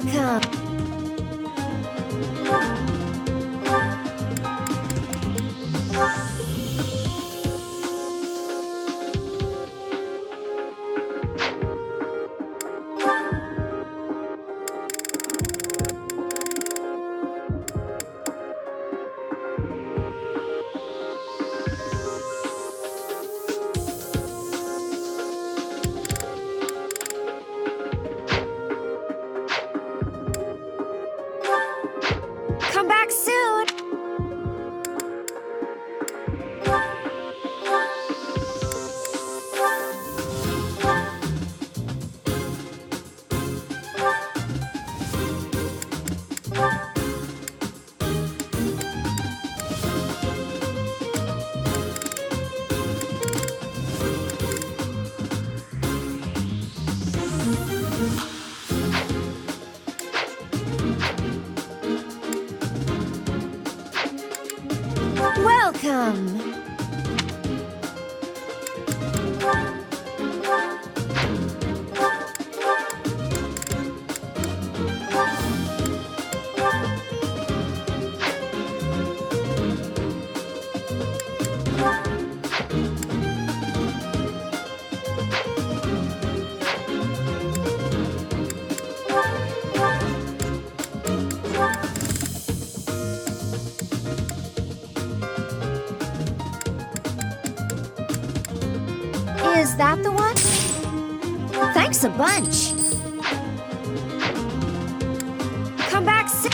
Welcome! Come back soon! Welcome! Is that the one? Thanks a bunch. Come back soon.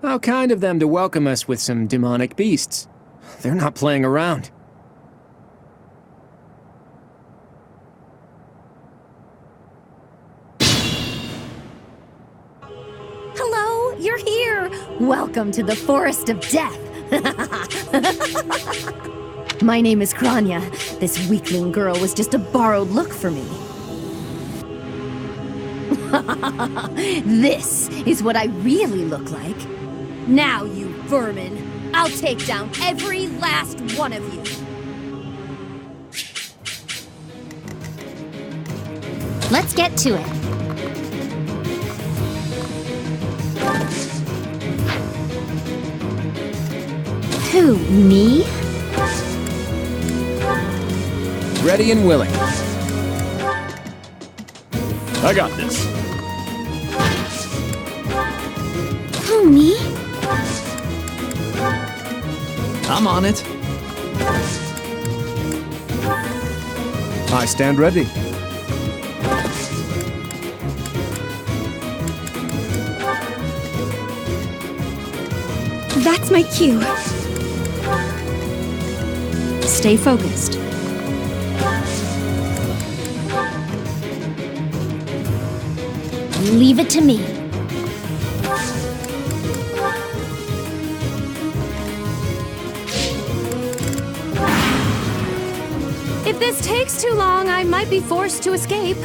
How kind of them to welcome us with some demonic beasts. They're not playing around. Hello, you're here. Welcome to the Forest of Death. My name is Kranya. This weakling girl was just a borrowed look for me. This is what I really look like. Now, you vermin, I'll take down every last one of you. Let's get to it. Who, me? Ready and willing. I got this. Who, me? I'm on it. I stand ready. That's my cue. Stay focused. Leave it to me. If this takes too long, I might be forced to escape.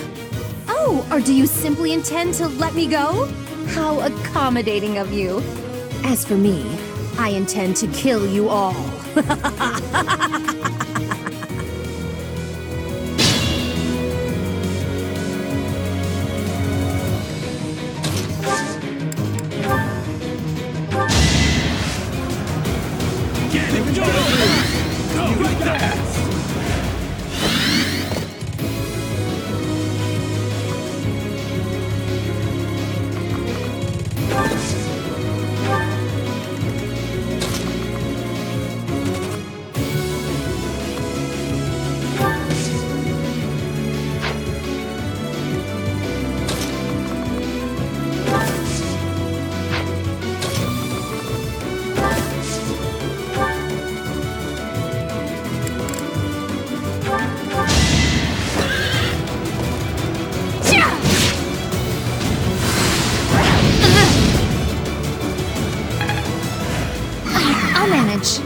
Oh, or do you simply intend to let me go? How accommodating of you. As for me, I intend to kill you all. I'll manage.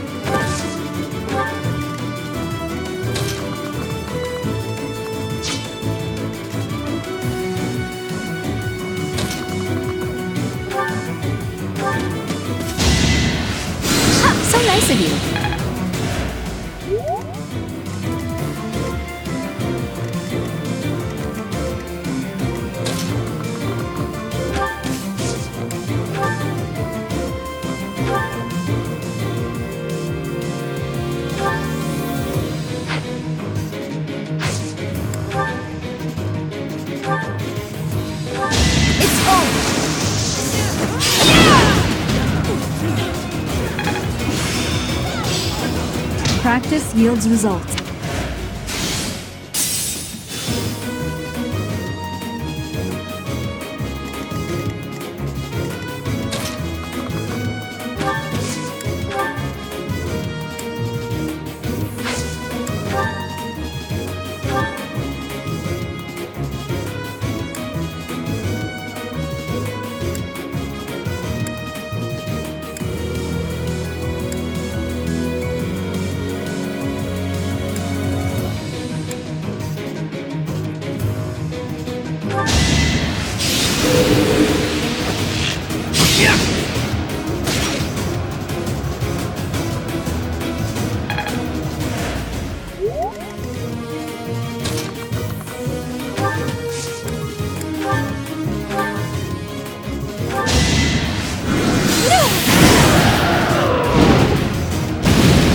So nice of you. It's over. Practice yields results.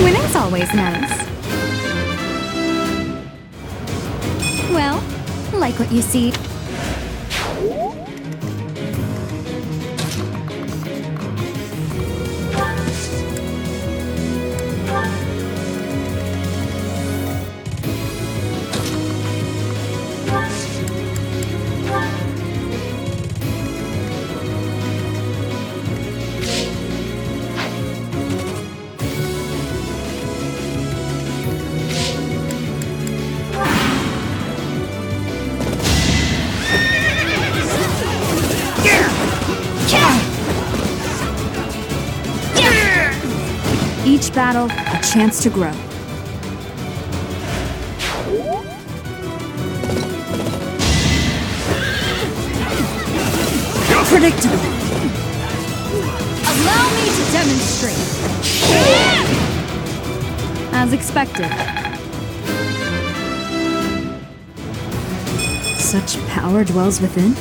Winning's always nice. Well, like what you see. Each battle, a chance to grow. Predictable. Allow me to demonstrate. As expected. Such power dwells within?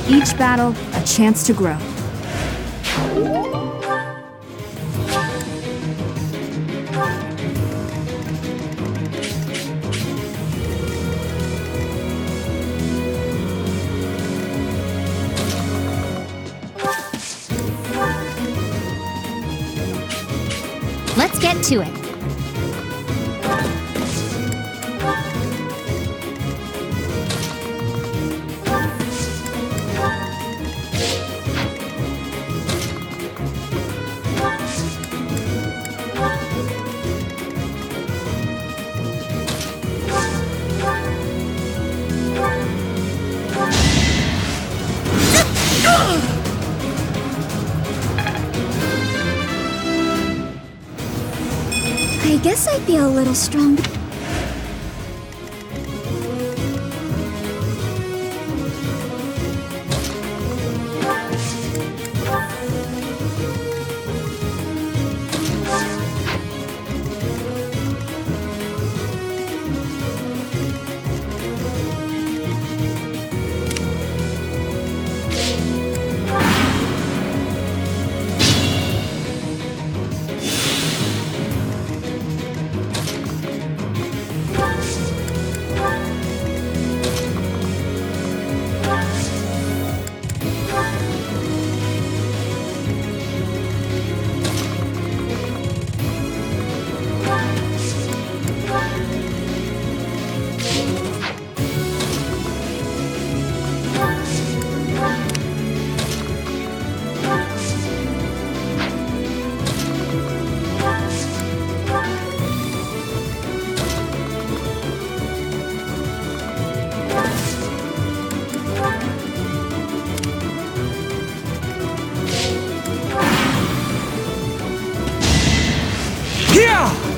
Each battle, a chance to grow. Let's get to it. I guess I feel a little strong.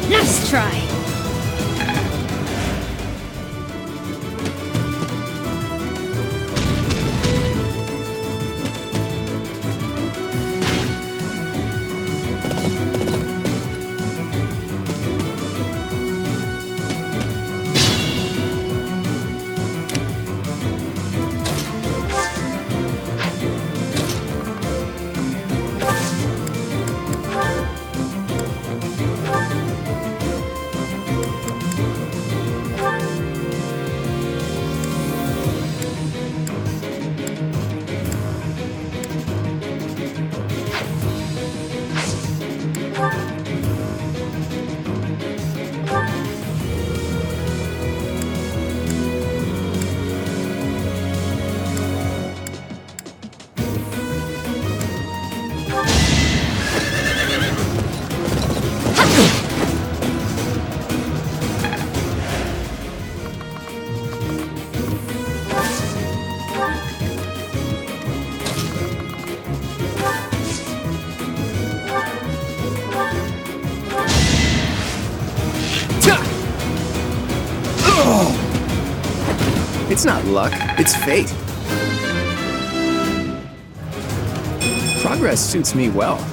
Nice try. It's not luck, it's fate. Progress suits me well.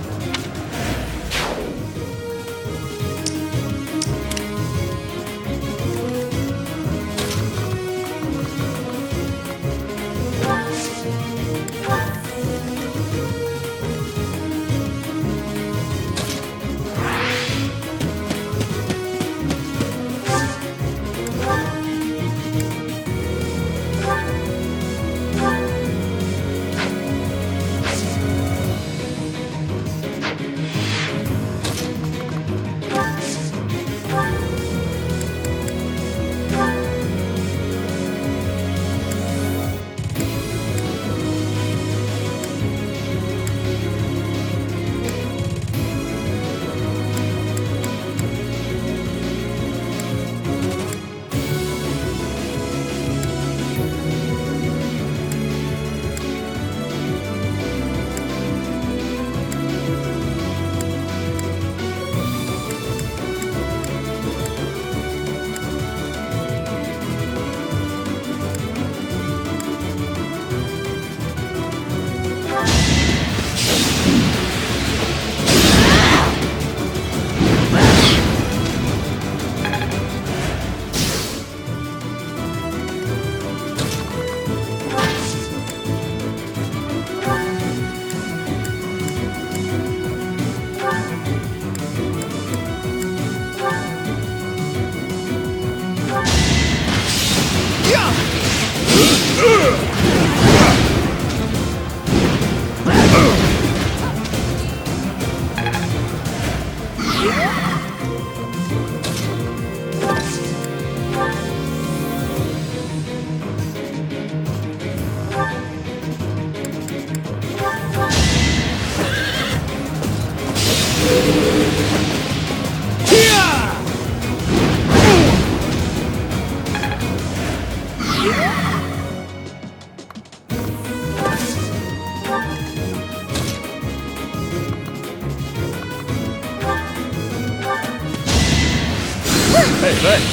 Hey, thanks.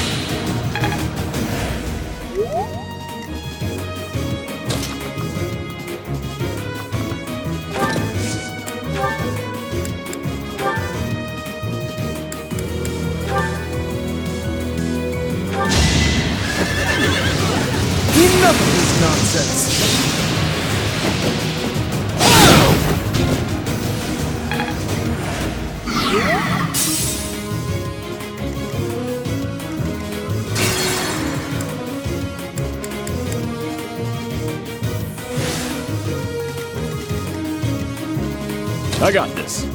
Enough of this nonsense! I got this.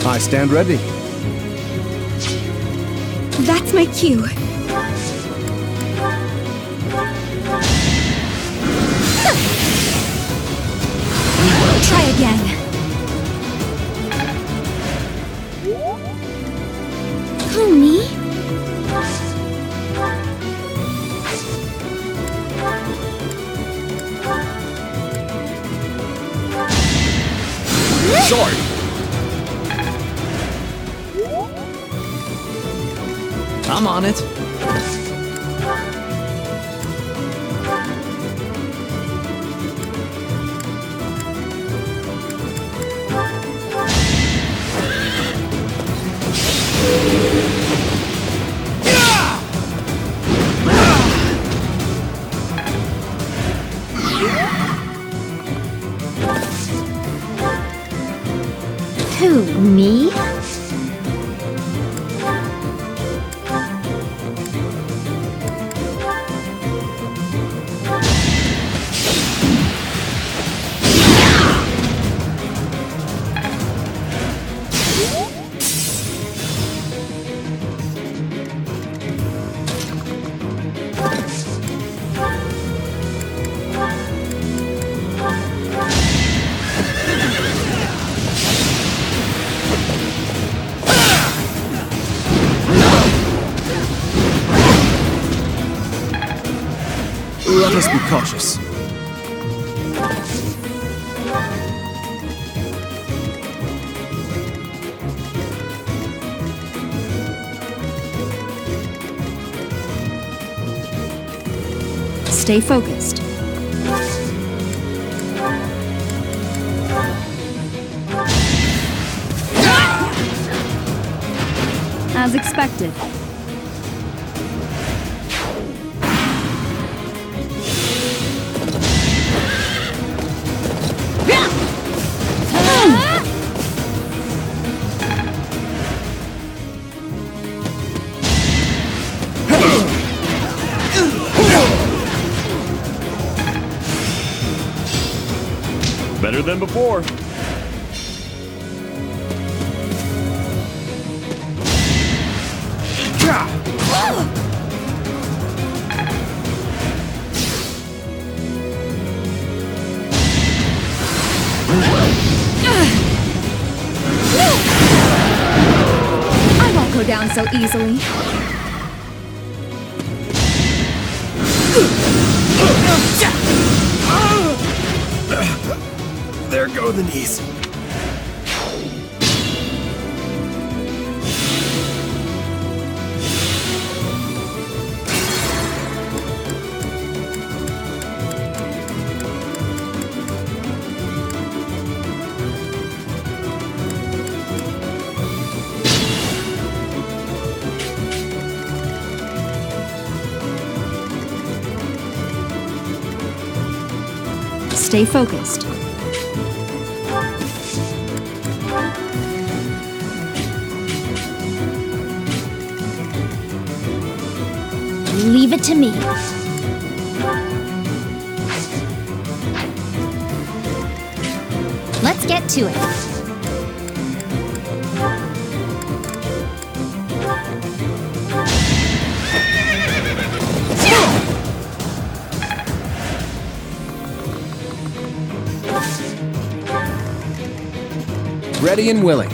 I stand ready. That's my cue. Try again. Who, me? Sorry. I'm on it. Who, me? Let us be cautious. Stay focused. As expected. Better than before. I won't go down so easily. There go the knees. Stay focused. Leave it to me. Let's get to it. Ready and willing.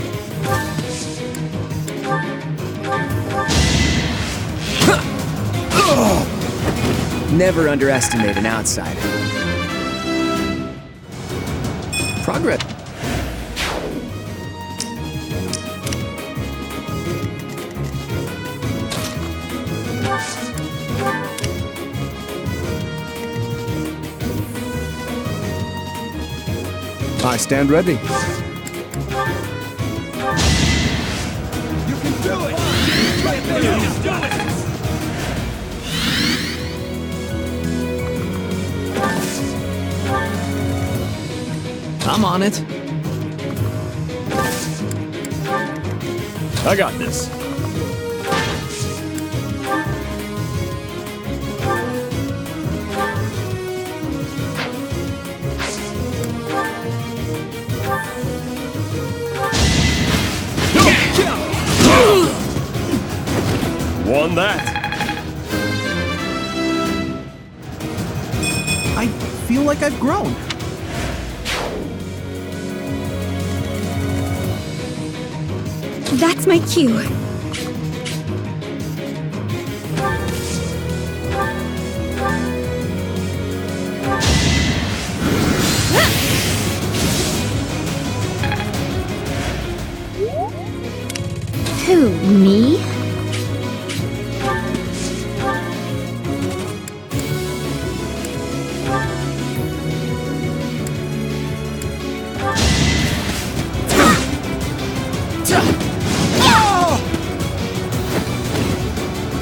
Never underestimate an outsider. Progress. I stand ready. You can do it! Right there, you can do it! I'm on it. I got this. Won that. I feel like I've grown. That's my cue. Who, me?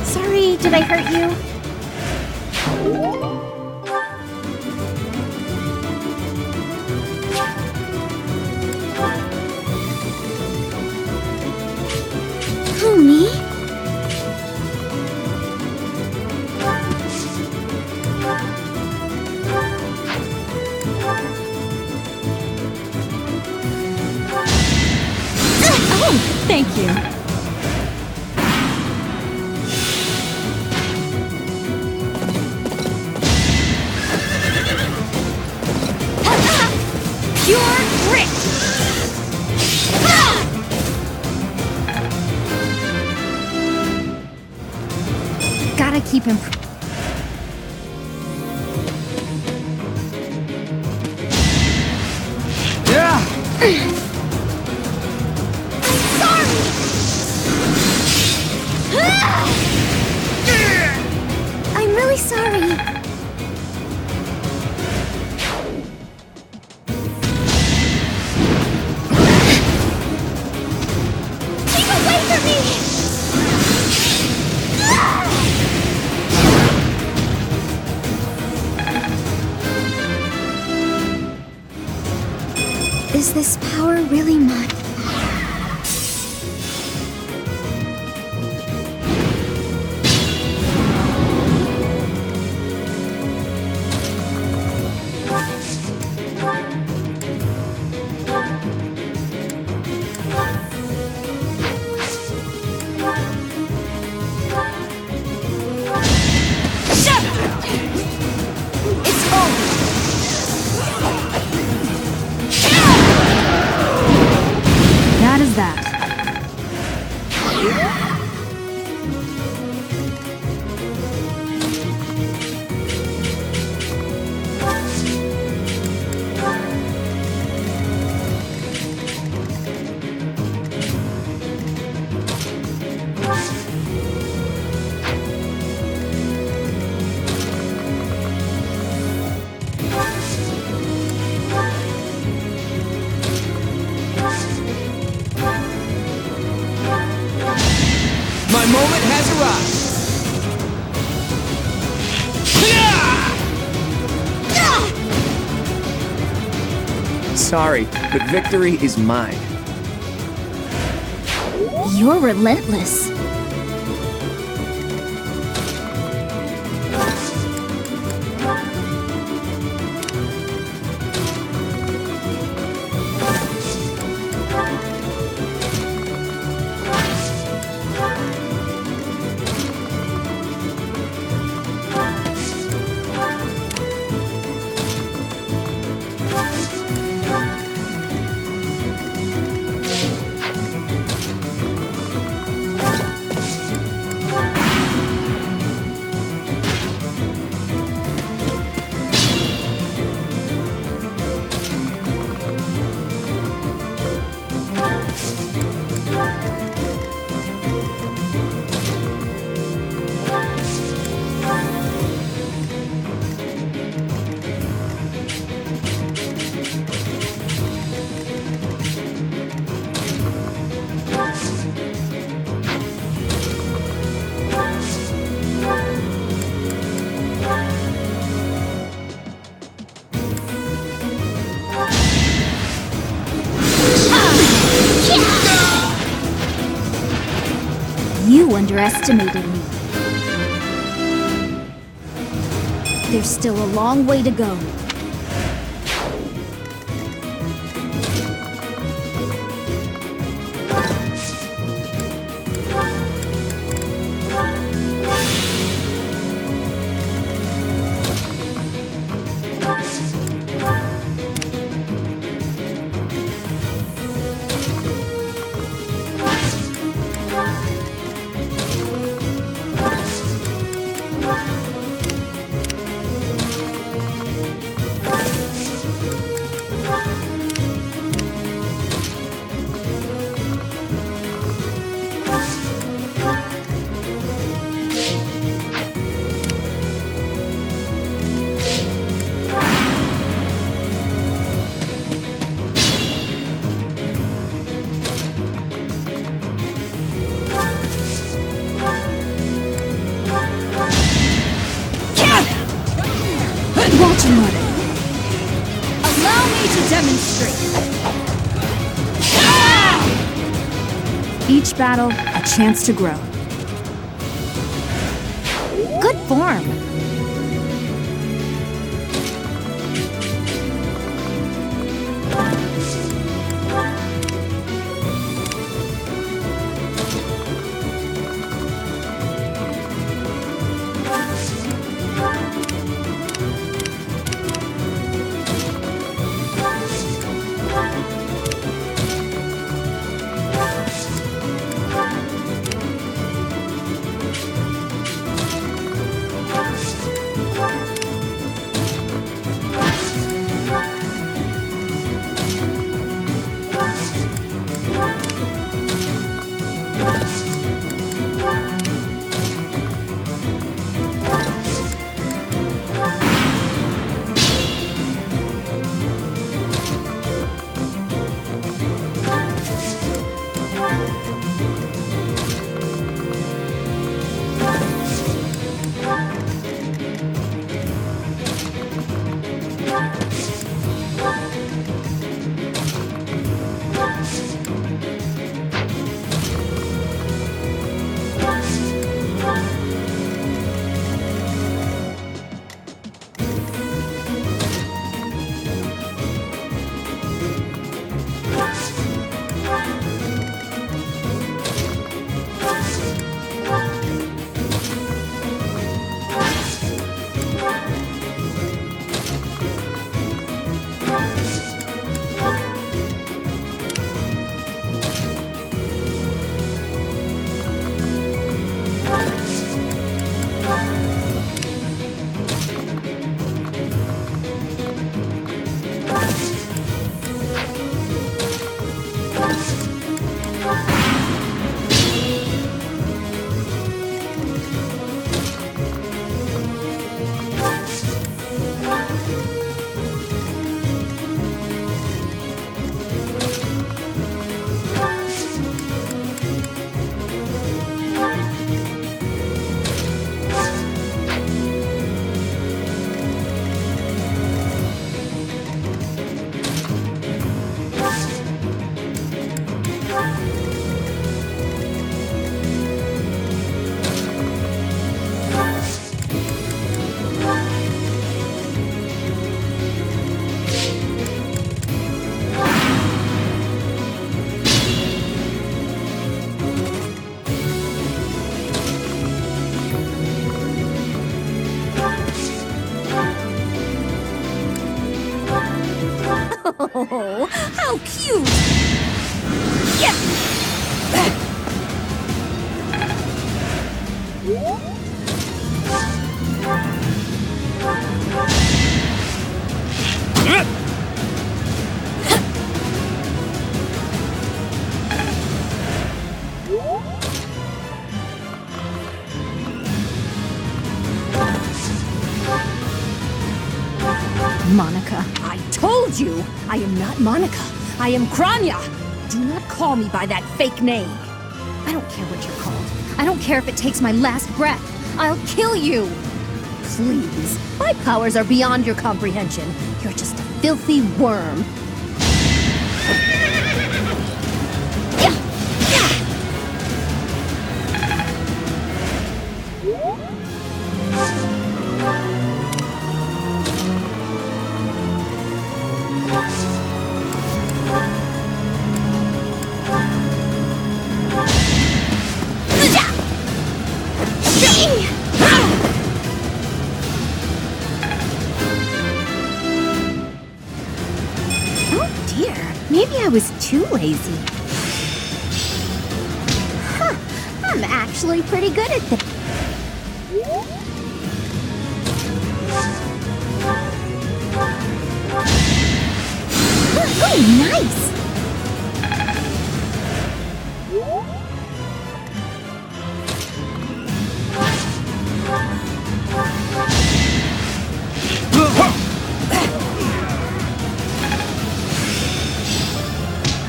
Sorry, did I hurt you? Who, me? Oh, thank you. Pure grit! Gotta keep him. I'm really sorry. Keep away from me! Is this power really mine? It's over! That is that. My moment has arrived. Sorry, but victory is mine. You're relentless. underestimated me. There's still a long way to go. Watch and learn. Allow me to demonstrate. Each battle, a chance to grow. Good form. Oh, how cute! Monica, I told you! I am not Monica. I am Kranya! Do not call me by that fake name. I don't care what you're called. I don't care if it takes my last breath. I'll kill you! Please, my powers are beyond your comprehension. You're just a filthy worm. dear, maybe I was too lazy. Huh, I'm actually pretty good at this. Oh, nice!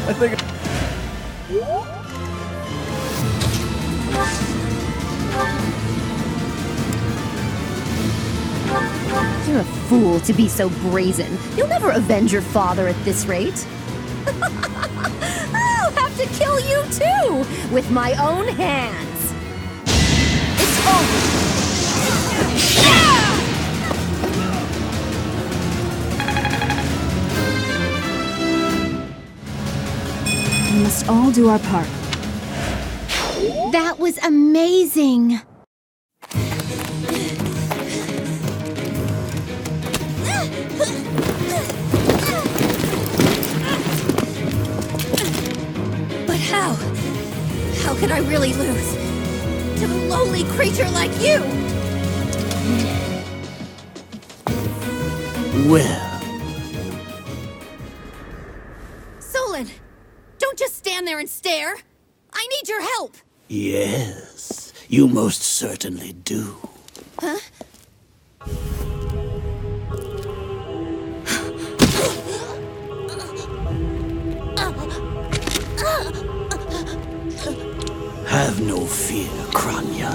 I think. You're a fool to be so brazen. You'll never avenge your father at this rate. I'll have to kill you too, with my own hands. It's over. We must all do our part. That was amazing. But how? How could I really lose? To a lowly creature like you? Well, Solon, don't just stand there and stare. I need your help. yes, you most certainly do. Huh? Have no fear, Kranya.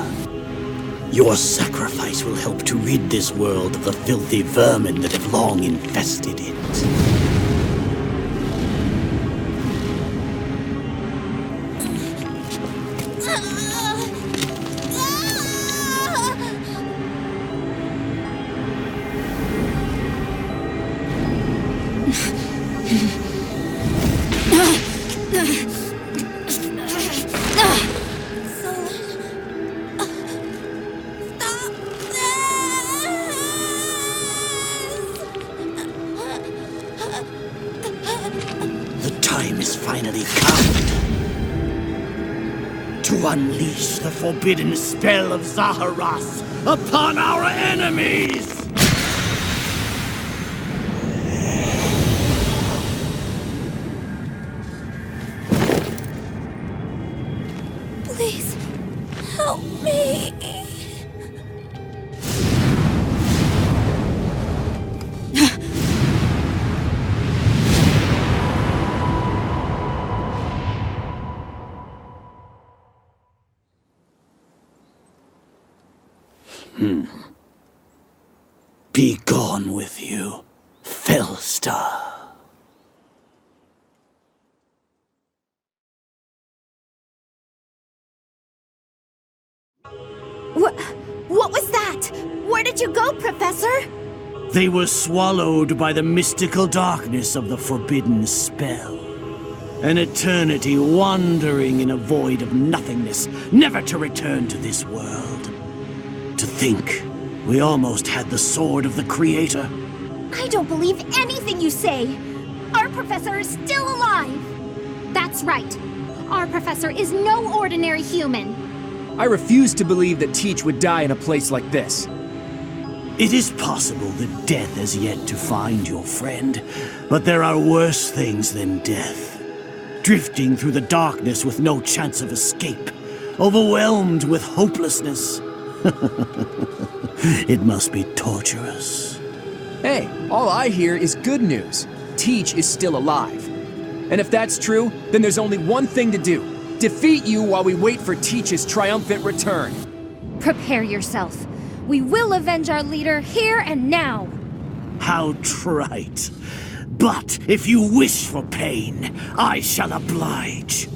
Your sacrifice will help to rid this world of the filthy vermin that have long infested it. The time is finally come to unleash the forbidden spell of Zaharas upon our enemies! Please, help me. Be gone with you, Fellstar. What was that? Where did you go, Professor? They were swallowed by the mystical darkness of the forbidden spell. An eternity wandering in a void of nothingness, never to return to this world. To think, we almost had the sword of the Creator. I don't believe anything you say. Our professor is still alive. That's right. Our professor is no ordinary human. I refuse to believe that Teach would die in a place like this. It is possible that death has yet to find your friend, but there are worse things than death. Drifting through the darkness with no chance of escape, overwhelmed with hopelessness. It must be torturous. Hey, all I hear is good news. Teach is still alive. And if that's true, then there's only one thing to do. Defeat you while we wait for Teach's triumphant return. Prepare yourself. We will avenge our leader here and now. How trite. But if you wish for pain, I shall oblige.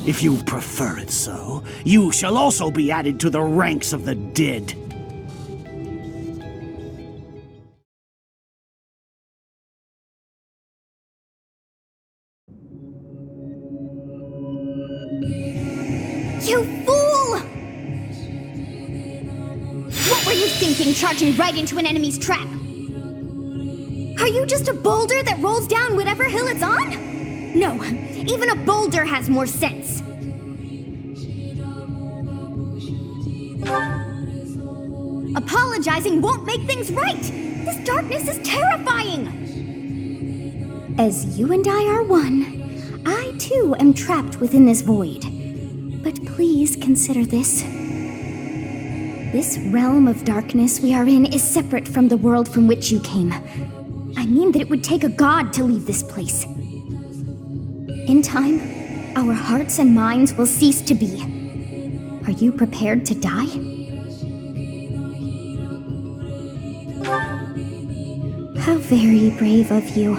If you prefer it so, you shall also be added to the ranks of the dead. You fool! What were you thinking, charging right into an enemy's trap? Are you just a boulder that rolls down whatever hill it's on? No, even a boulder has more sense. Apologizing won't make things right! This darkness is terrifying! As you and I are one, I too am trapped within this void. But please consider this. This realm of darkness we are in is separate from the world from which you came. I mean that it would take a god to leave this place. In time, our hearts and minds will cease to be. Are you prepared to die? How very brave of you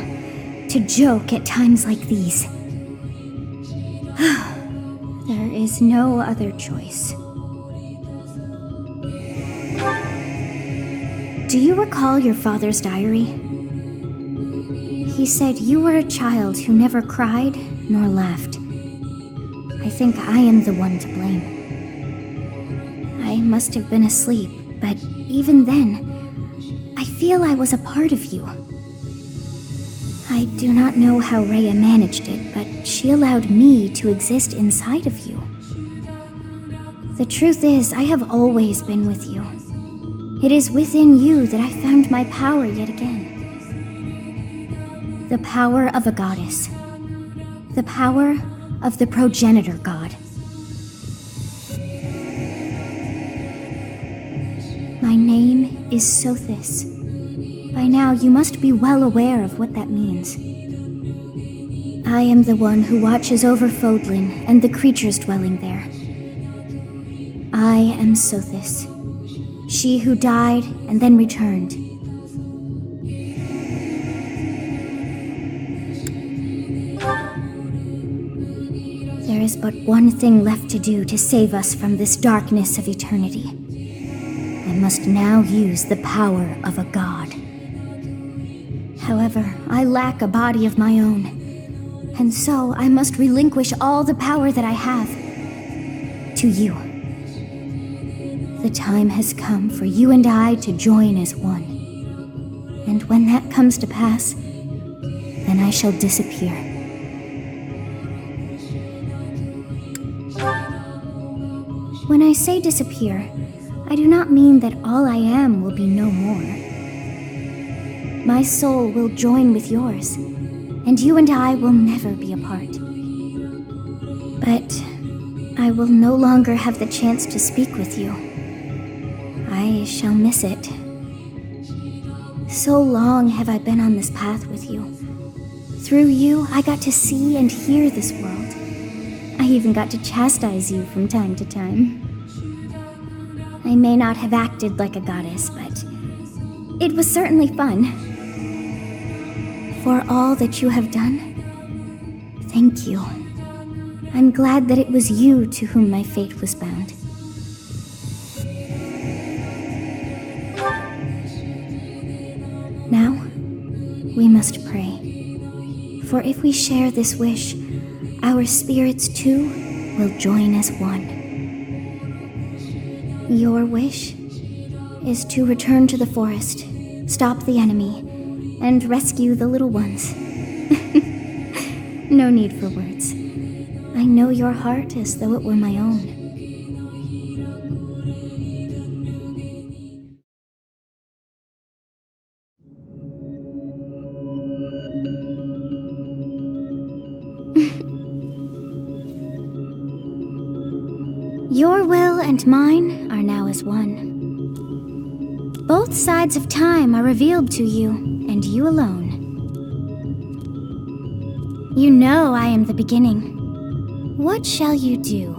to joke at times like these. There is no other choice. Do you recall your father's diary? He said you were a child who never cried nor laughed. I think I am the one to blame. I must have been asleep, but even then, I feel I was a part of you. I do not know how Rhea managed it, but she allowed me to exist inside of you. The truth is, I have always been with you. It is within you that I found my power yet again. The power of a goddess. The power of the progenitor god. My name is Sothis. By now, you must be well aware of what that means. I am the one who watches over Fodlan and the creatures dwelling there. I am Sothis, she who died and then returned. There is but one thing left to do to save us from this darkness of eternity. I must now use the power of a god. However, I lack a body of my own, and so I must relinquish all the power that I have to you. The time has come for you and I to join as one. And when that comes to pass, then I shall disappear. When I say disappear, I do not mean that all I am will be no more. My soul will join with yours, and you and I will never be apart. But I will no longer have the chance to speak with you. I shall miss it. So long have I been on this path with you. Through you, I got to see and hear this world. I even got to chastise you from time to time. I may not have acted like a goddess, but it was certainly fun. For all that you have done, thank you. I'm glad that it was you to whom my fate was bound. Now, we must pray. For if we share this wish, our spirits too will join as one. Your wish is to return to the forest, stop the enemy, and rescue the little ones. No need for words. I know your heart as though it were my own. Your will and mine are now as one. Both sides of time are revealed to you, and you alone. You know I am the beginning. What shall you do?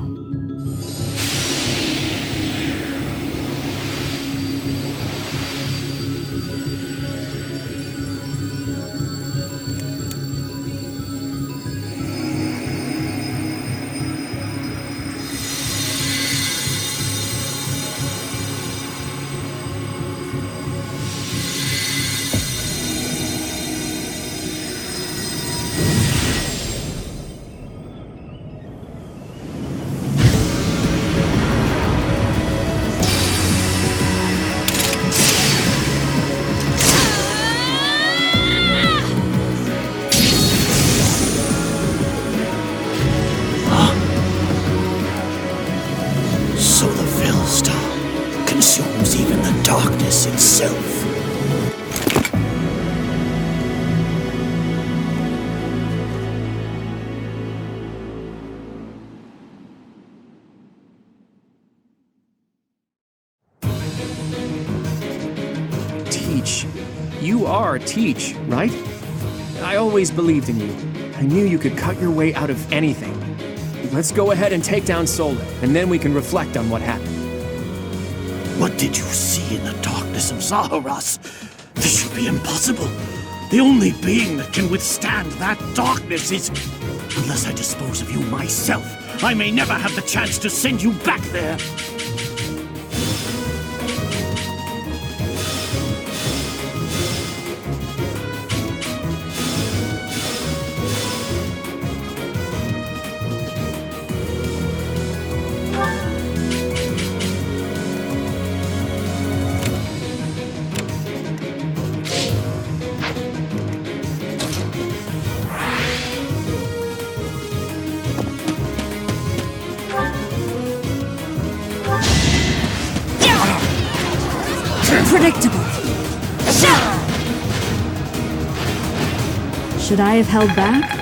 you are Teach, right? I always believed in you. I knew you could cut your way out of anything. Let's go ahead and take down Solar, and then we can reflect on what happened. What did you see in the darkness of Zaharas? This should be impossible. The only being that can withstand that darkness is... Unless I dispose of you myself, I may never have the chance to send you back there. Predictable. Should I have held back?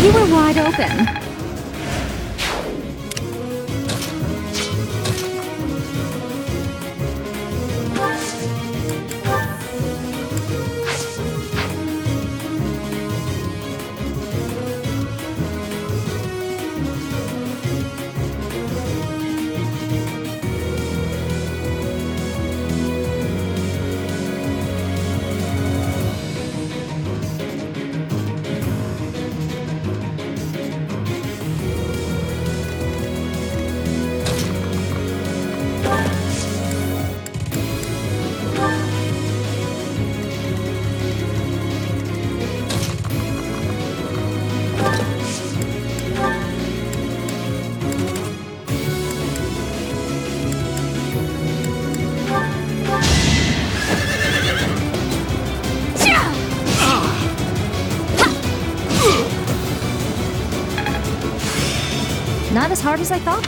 You were wide open. Not as hard as I thought.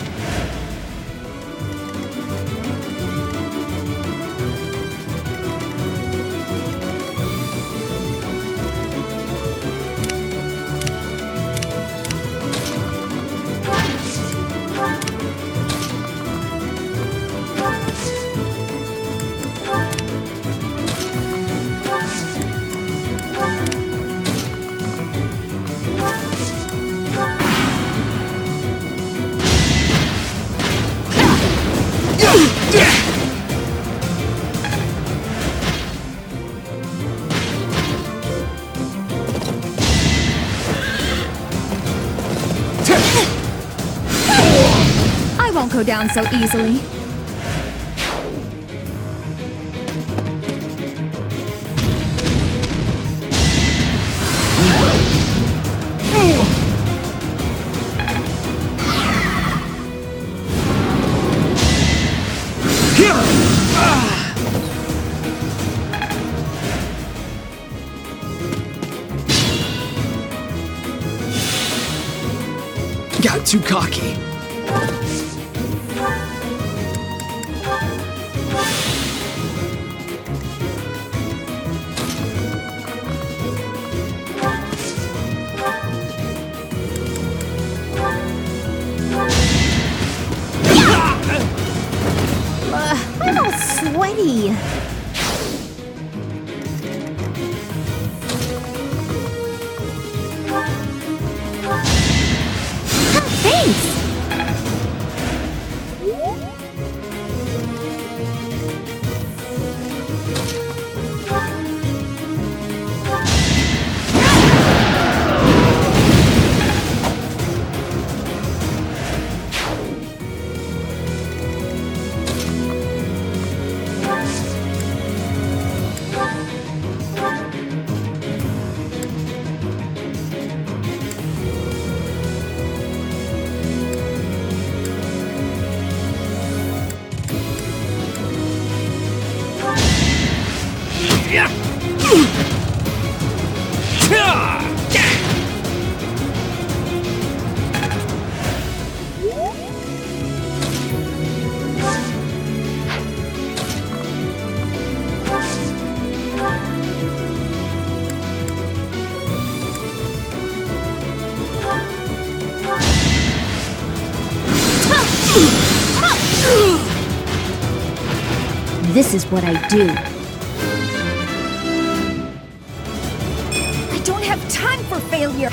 I won't go down so easily. Got too cocky. I'm all sweaty. Thanks! This is what I do. I don't have time for failure.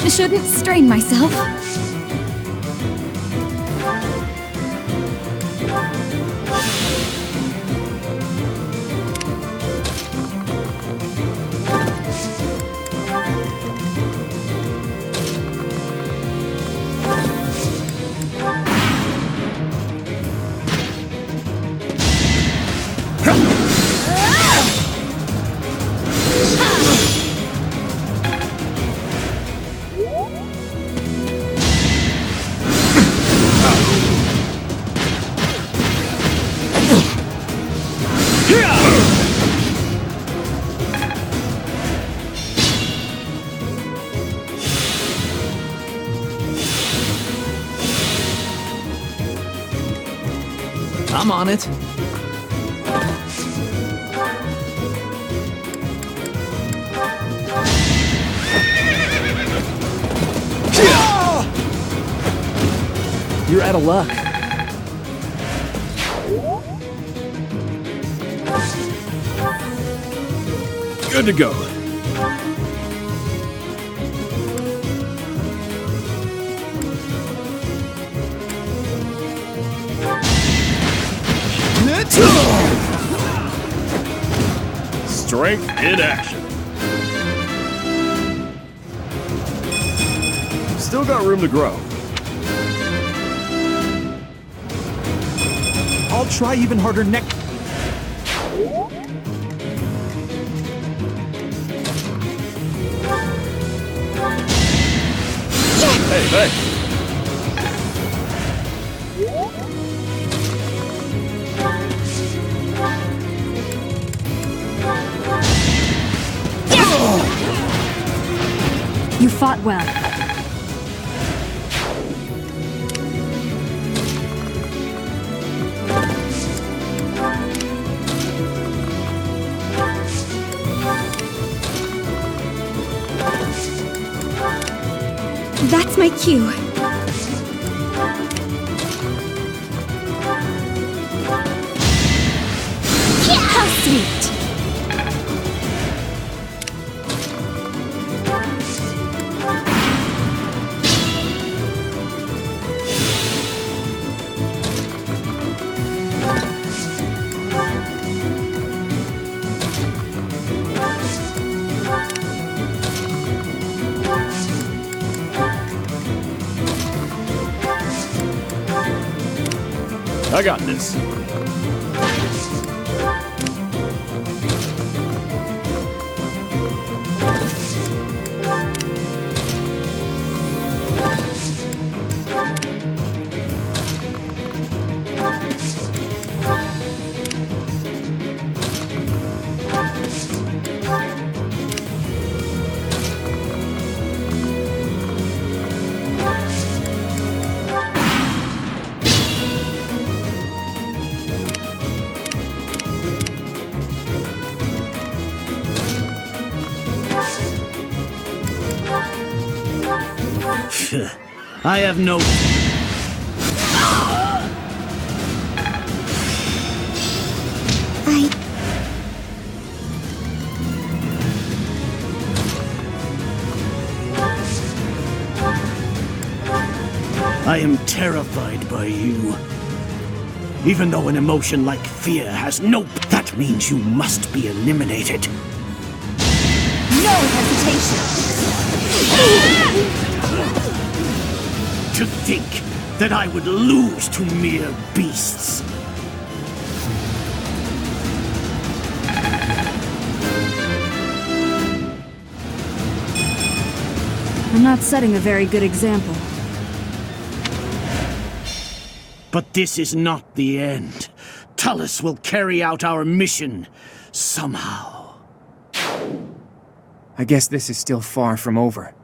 I shouldn't strain myself. I'm on it. You're out of luck. Good to go. Strength in action. Still got room to grow. I'll try even harder next. Hey, hey. You fought well. That's my cue. How sweet! I got this. I have no... I am terrified by you. Even though an emotion like fear has no... That means you must be eliminated. No hesitation! To think that I would lose to mere beasts. I'm not setting a very good example. But this is not the end. Tullus will carry out our mission somehow. I guess this is still far from over.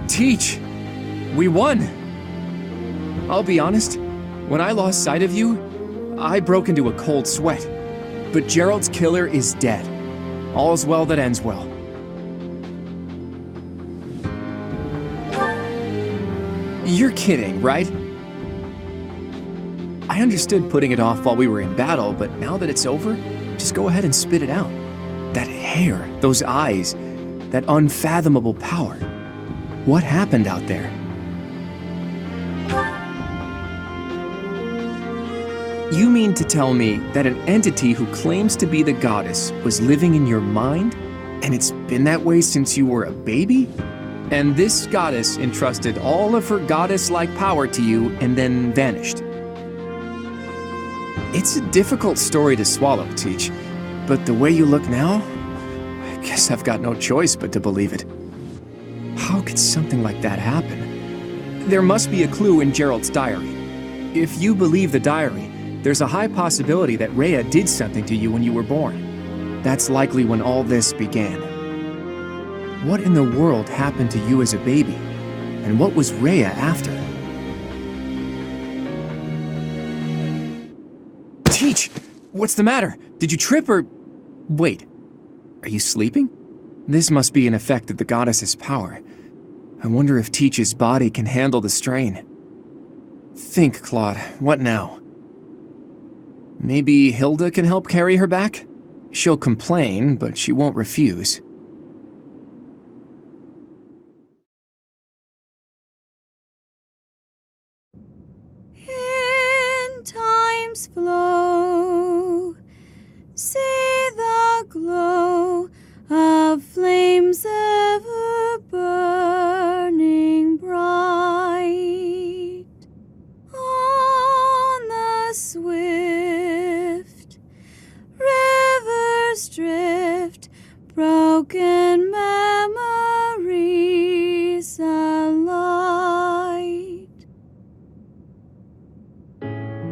Teach! We won! I'll be honest, when I lost sight of you, I broke into a cold sweat. But Gerald's killer is dead. All's well that ends well. You're kidding, right? I understood putting it off while we were in battle, but now that it's over, just go ahead and spit it out. That hair, those eyes, that unfathomable power. What happened out there? You mean to tell me that an entity who claims to be the goddess was living in your mind? And it's been that way since you were a baby? And this goddess entrusted all of her goddess-like power to you and then vanished. It's a difficult story to swallow, Teach. But the way you look now, I guess I've got no choice but to believe it. How could something like that happen? There must be a clue in Gerald's diary. If you believe the diary, there's a high possibility that Rhea did something to you when you were born. That's likely when all this began. What in the world happened to you as a baby? And what was Rhea after? Teach! What's the matter? Did you trip or... Wait, are you sleeping? This must be an effect of the goddess's power. I wonder if Teach's body can handle the strain. Think, Claude, what now? Maybe Hilda can help carry her back? She'll complain, but she won't refuse. In time's flow, see the glow of flames ever burning bright on the swift rivers drift, broken memories alight.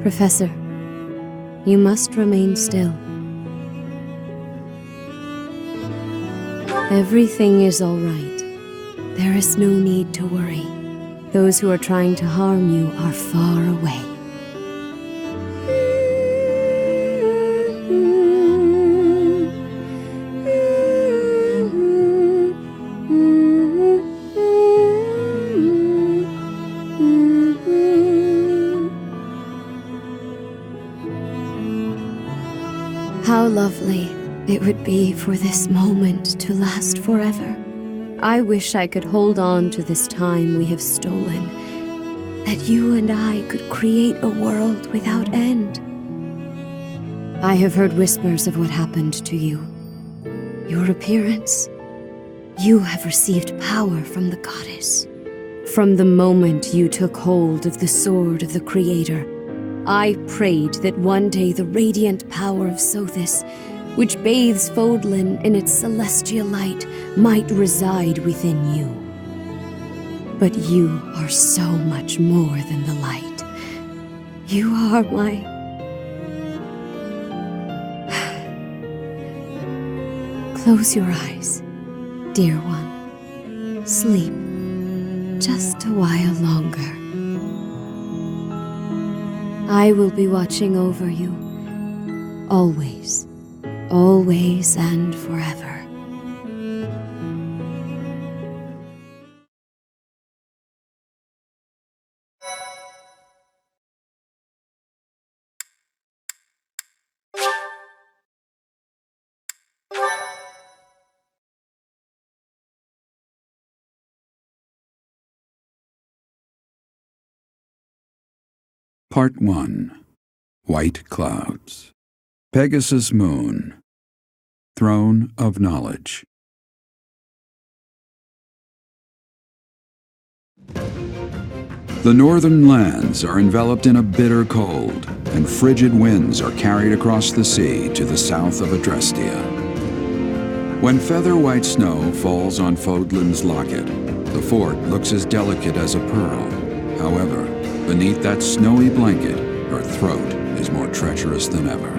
Professor, you must remain still. Everything is all right. There is no need to worry. Those who are trying to harm you are far away. How lovely it would be for this moment to last forever. I wish I could hold on to this time we have stolen, that you and I could create a world without end. I have heard whispers of what happened to you. Your appearance. You have received power from the goddess. From the moment you took hold of the sword of the Creator, I prayed that one day the radiant power of Sothis, which bathes Fodlan in its celestial light, might reside within you. But you are so much more than the light. You are my... Close your eyes, dear one. Sleep just a while longer. I will be watching over you, always, always and forever. Part 1. White Clouds. Pegasus Moon. Throne of Knowledge. The northern lands are enveloped in a bitter cold, and frigid winds are carried across the sea to the south of Adrestia. When feather-white snow falls on Fodlan's locket, the fort looks as delicate as a pearl. However, beneath that snowy blanket, her throat is more treacherous than ever.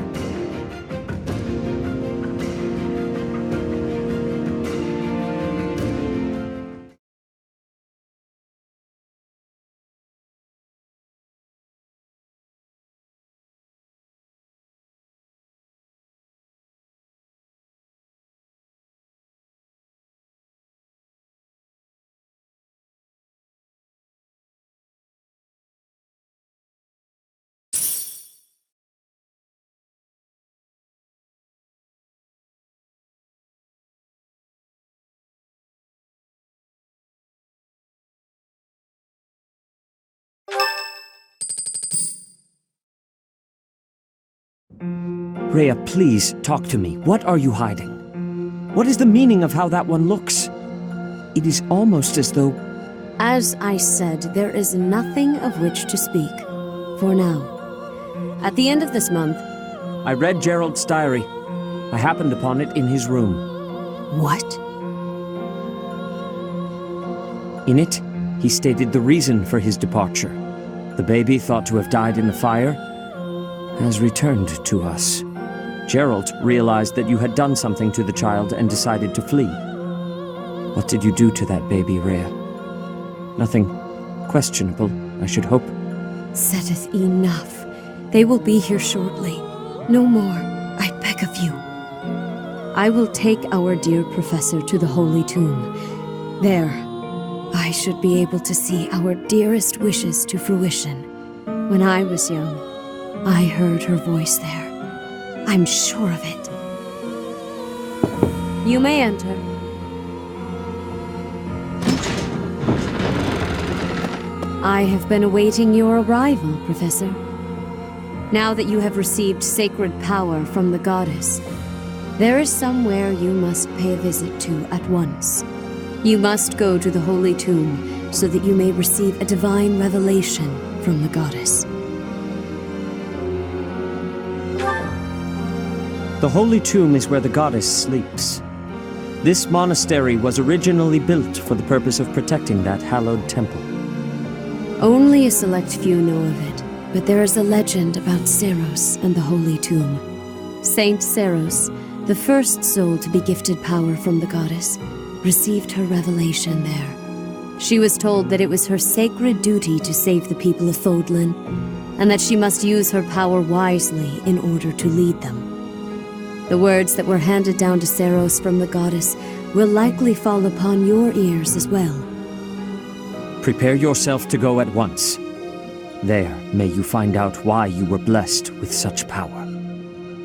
Rhea, please, talk to me. What are you hiding? What is the meaning of how that one looks? It is almost as though... As I said, there is nothing of which to speak, for now. At the end of this month... I read Gerald's diary. I happened upon it in his room. What? In it, he stated the reason for his departure. The baby, thought to have died in the fire, has returned to us. Gerald realized that you had done something to the child and decided to flee. What did you do to that baby, Rhea? Nothing questionable, I should hope. Setteth enough. They will be here shortly. No more, I beg of you. I will take our dear professor to the Holy Tomb. There, I should be able to see our dearest wishes to fruition. When I was young, I heard her voice there. I'm sure of it. You may enter. I have been awaiting your arrival, Professor. Now that you have received sacred power from the goddess, there is somewhere you must pay a visit to at once. You must go to the Holy Tomb so that you may receive a divine revelation from the goddess. The Holy Tomb is where the goddess sleeps. This monastery was originally built for the purpose of protecting that hallowed temple. Only a select few know of it, but there is a legend about Seros and the Holy Tomb. Saint Seros, the first soul to be gifted power from the goddess, received her revelation there. She was told that it was her sacred duty to save the people of Fodlan, and that she must use her power wisely in order to lead them. The words that were handed down to Seros from the goddess will likely fall upon your ears as well. Prepare yourself to go at once. There may you find out why you were blessed with such power.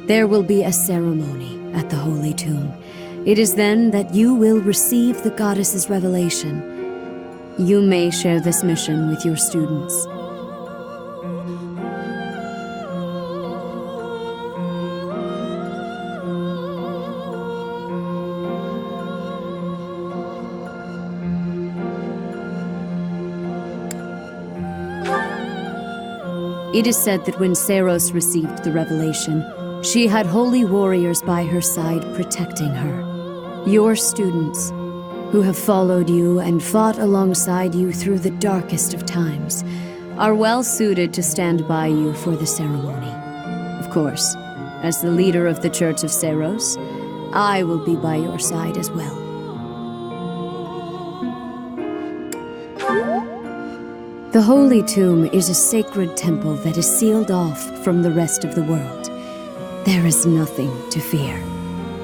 There will be a ceremony at the Holy Tomb. It is then that you will receive the goddess's revelation. You may share this mission with your students. It is said that when Seiros received the revelation, she had holy warriors by her side protecting her. Your students, who have followed you and fought alongside you through the darkest of times, are well suited to stand by you for the ceremony. Of course, as the leader of the Church of Seiros, I will be by your side as well. The Holy Tomb is a sacred temple that is sealed off from the rest of the world. There is nothing to fear.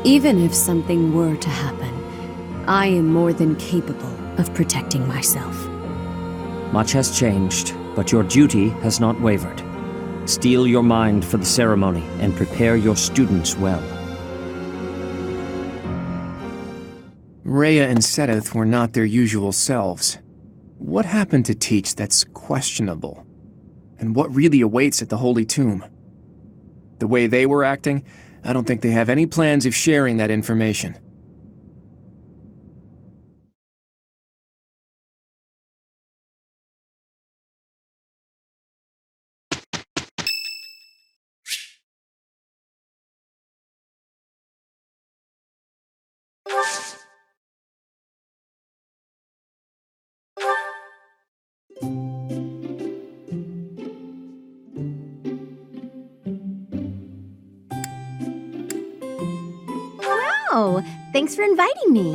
Even if something were to happen, I am more than capable of protecting myself. Much has changed, but your duty has not wavered. Steel your mind for the ceremony and prepare your students well. Rhea and Seteth were not their usual selves. What happened to Teach that's questionable? And what really awaits at the Holy Tomb? The way they were acting, I don't think they have any plans of sharing that information. Wow! Thanks for inviting me.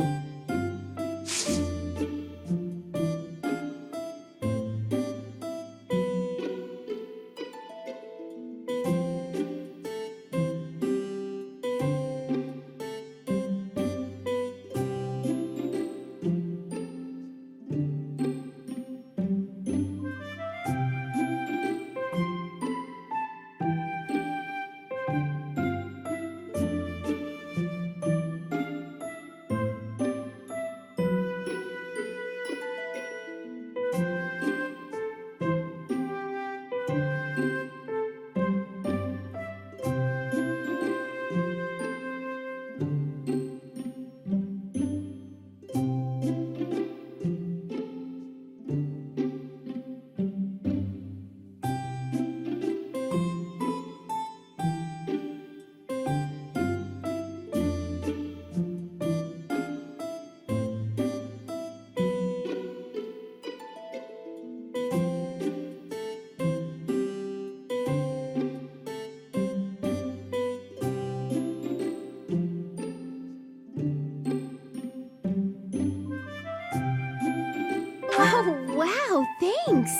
Oh, wow, thanks!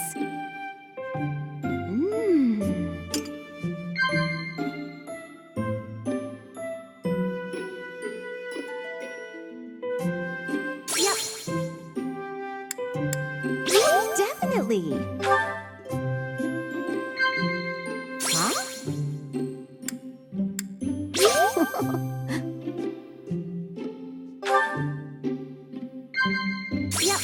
Yep. Definitely! Huh? Yep.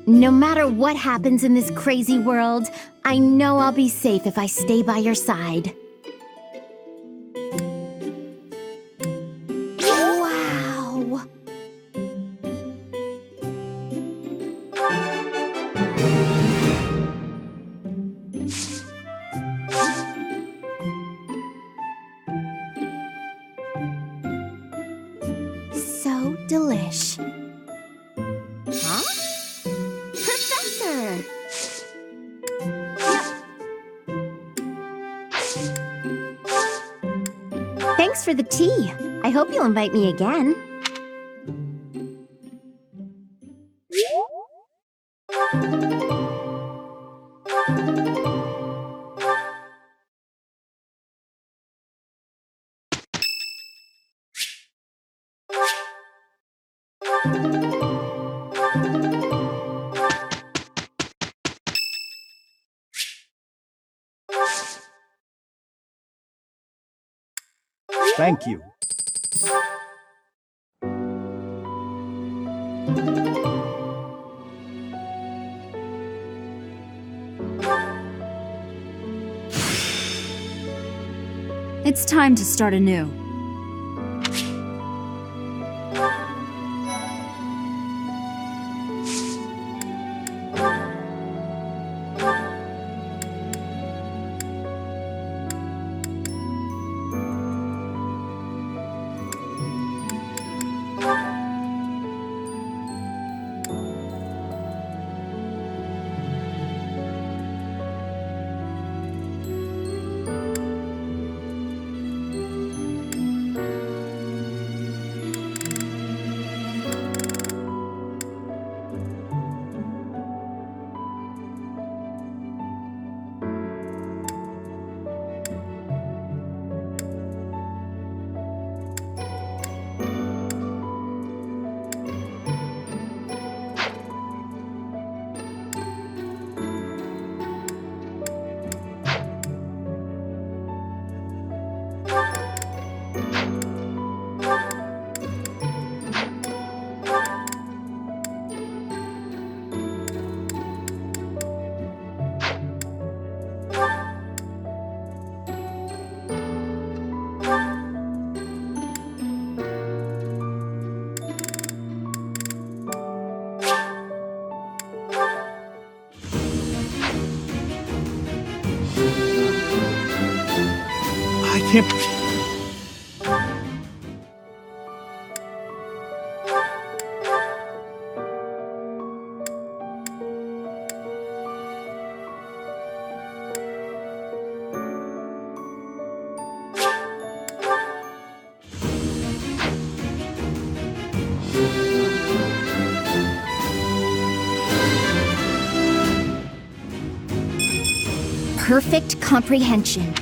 No matter what happens in this crazy world, I know I'll be safe if I stay by your side. Wow! So delish. Huh? Professor! Thanks for the tea. I hope you'll invite me again. Thank you. It's time to start anew. I can't... Perfect comprehension.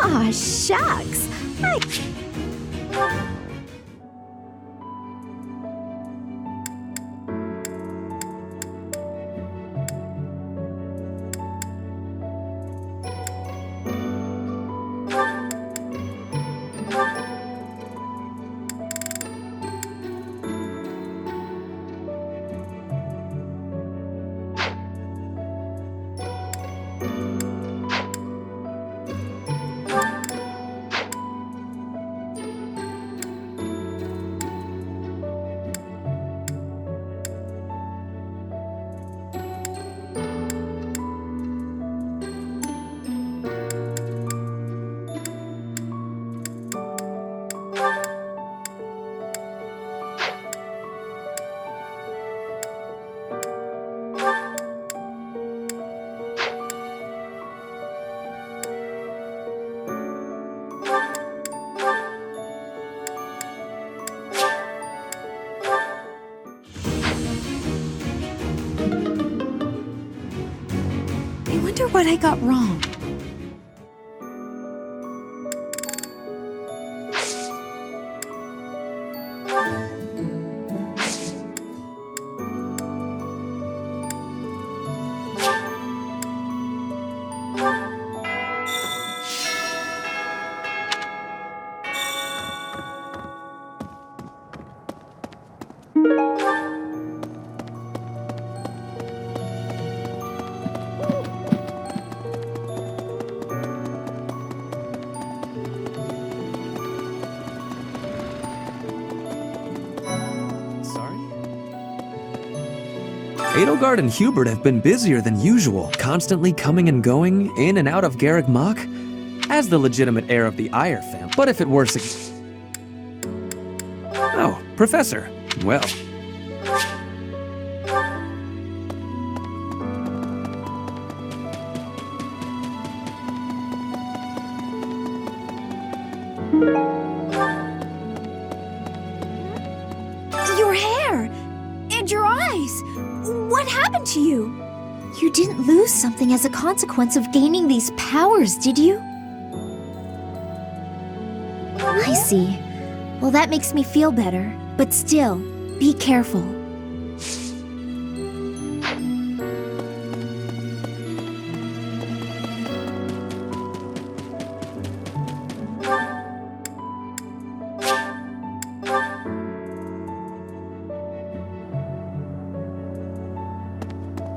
Ah, shucks. wonder what I got wrong. Edelgard and Hubert have been busier than usual, constantly coming and going, in and out of Garreg Mach, as the legitimate heir of the Eyre family. But if it were Oh, Professor. Well. Your hair! And your eyes! What happened to you? You didn't lose something as a consequence of gaining these powers, did you? I see. Well, that makes me feel better. But still, be careful.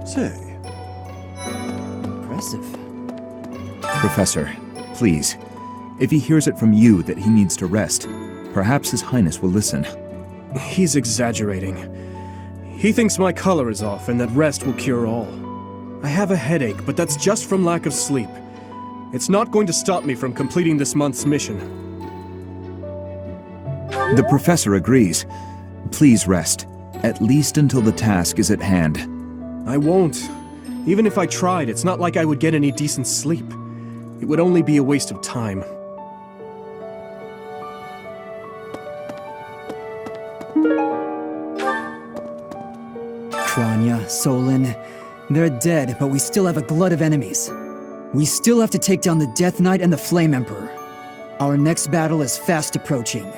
Say. Impressive. Professor, please. If he hears it from you that he needs to rest, perhaps His Highness will listen. He's exaggerating. He thinks my color is off and that rest will cure all. I have a headache, but that's just from lack of sleep. It's not going to stop me from completing this month's mission. The Professor agrees. Please rest, at least until the task is at hand. I won't. Even if I tried, it's not like I would get any decent sleep. It would only be a waste of time. Kranya, Solon, they're dead, but we still have a glut of enemies. We still have to take down the Death Knight and the Flame Emperor. Our next battle is fast approaching.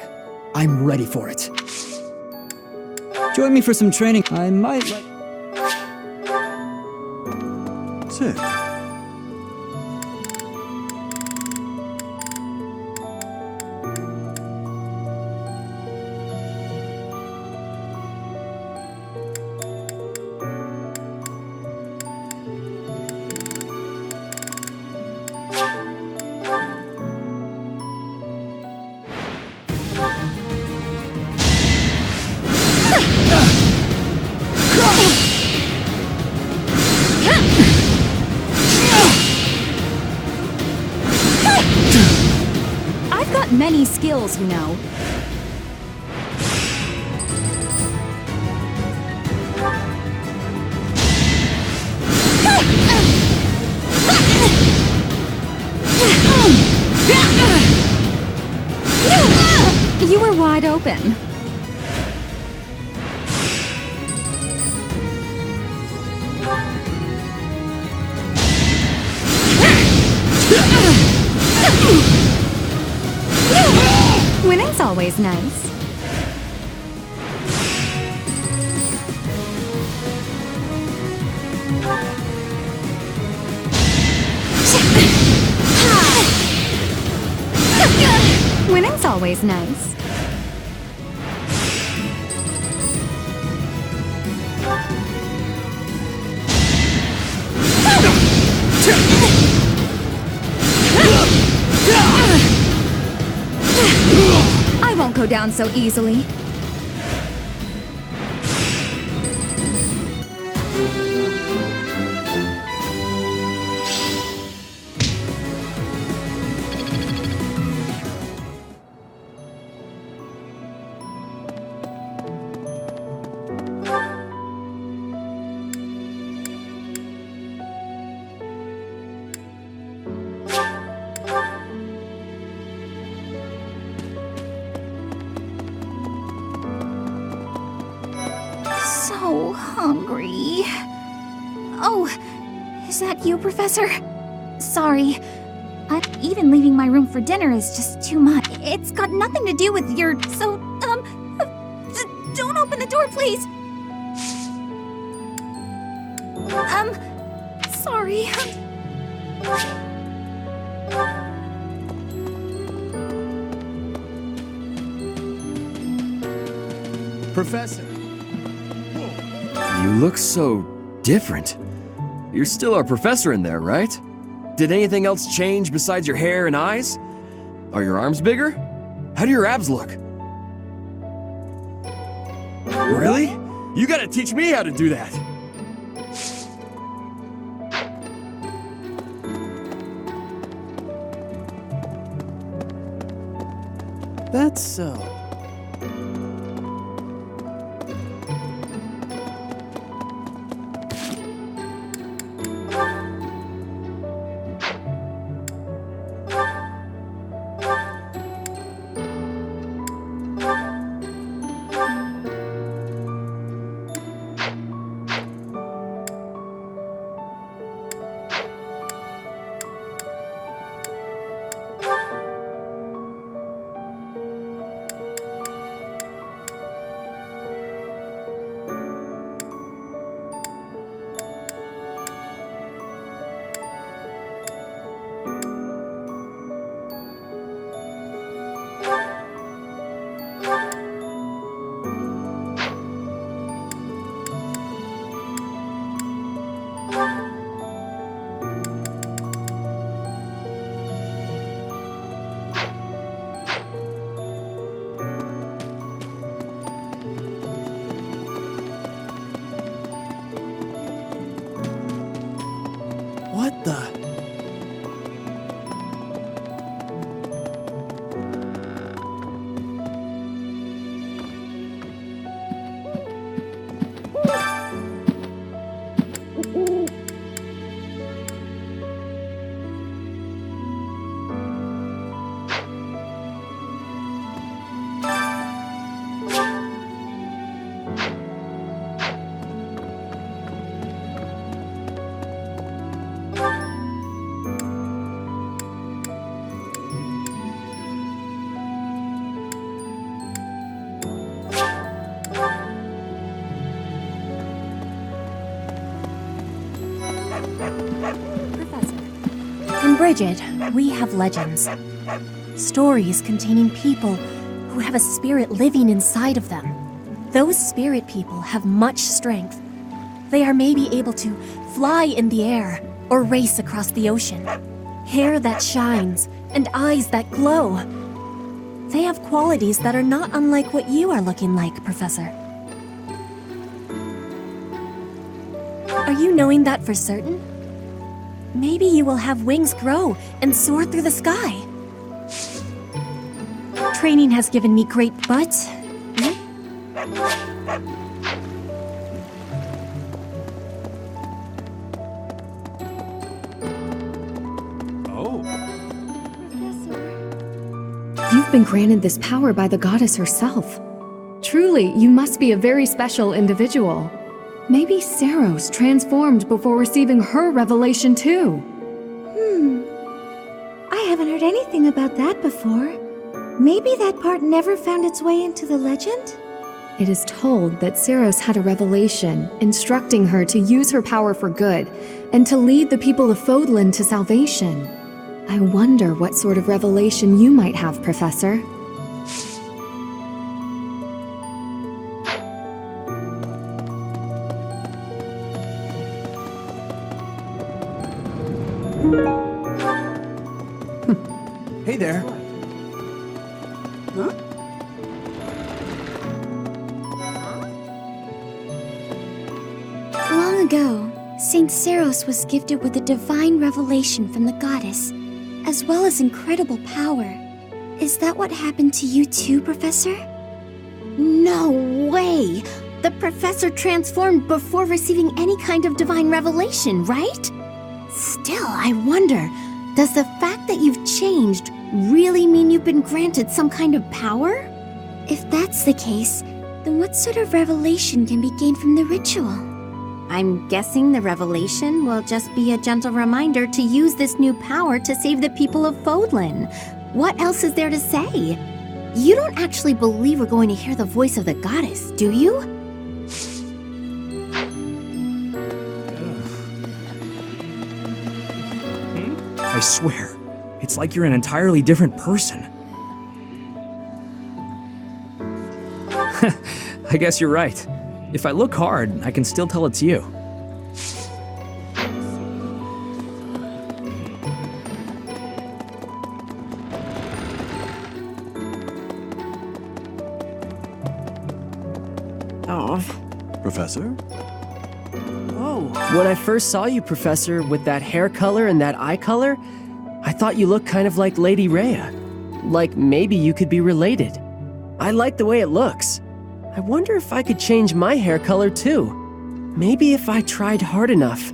I'm ready for it. Join me for some training. I might like... Sit. Many skills, you know. You were wide open. Winning's always nice. Winning's always nice. I won't go down so easily. So hungry. Oh, Is that you, Professor? Sorry. Even leaving my room for dinner is just too much. It's got nothing to do with your... don't open the door, please! Sorry. Professor. You look so different. You're still our professor in there, right? Did anything else change besides your hair and eyes? Are your arms bigger? How do your abs look? Really? You gotta teach me how to do that. That's so. What the? In Bridget, we have legends. Stories containing people who have a spirit living inside of them. Those spirit people have much strength. They are maybe able to fly in the air or race across the ocean. Hair that shines and eyes that glow. They have qualities that are not unlike what you are looking like, Professor. Are you knowing that for certain? Maybe you will have wings grow and soar through the sky. Training has given me great butt. You've been granted this power by the goddess herself. Truly, you must be a very special individual. Maybe Saros transformed before receiving her revelation too. I haven't heard anything about that before. Maybe that part never found its way into the legend? It is told that Saros had a revelation instructing her to use her power for good and to lead the people of Fodlan to salvation. I wonder what sort of revelation you might have, Professor. Hey there. Huh? Long ago, Saint Saros was gifted with a divine revelation from the goddess, as well as incredible power. Is that what happened to you too, Professor? No way! The professor transformed before receiving any kind of divine revelation, right? Still, I wonder, does the fact that you've changed really mean you've been granted some kind of power? If that's the case, then what sort of revelation can be gained from the ritual? I'm guessing the revelation will just be a gentle reminder to use this new power to save the people of Fodlan. What else is there to say? You don't actually believe we're going to hear the voice of the goddess, do you? I swear, it's like you're an entirely different person. I guess you're right. If I look hard, I can still tell it's you. Oh. Professor? Whoa. When I first saw you, Professor, with that hair color and that eye color, I thought you looked kind of like Lady Rhea. Like maybe you could be related. I like the way it looks. I wonder if I could change my hair color too. Maybe if I tried hard enough.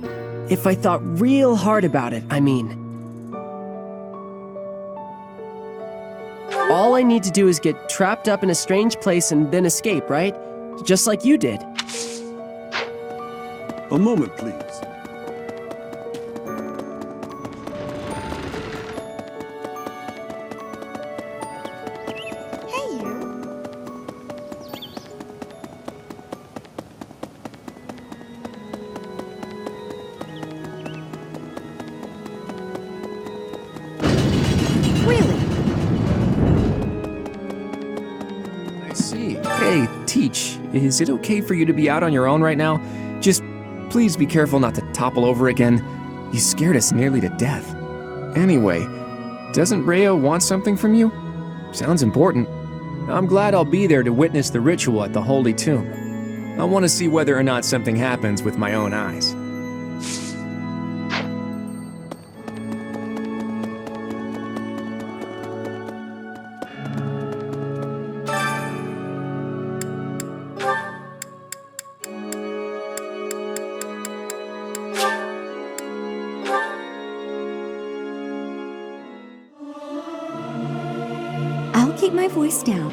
If I thought real hard about it, I mean. All I need to do is get trapped up in a strange place and then escape, right? Just like you did. A moment, please. Hey, Teach, is it okay for you to be out on your own right now? Just please be careful not to topple over again. You scared us nearly to death. Anyway, doesn't Rhea want something from you? Sounds important. I'm glad I'll be there to witness the ritual at the Holy Tomb. I want to see whether or not something happens with my own eyes. I'll keep my voice down.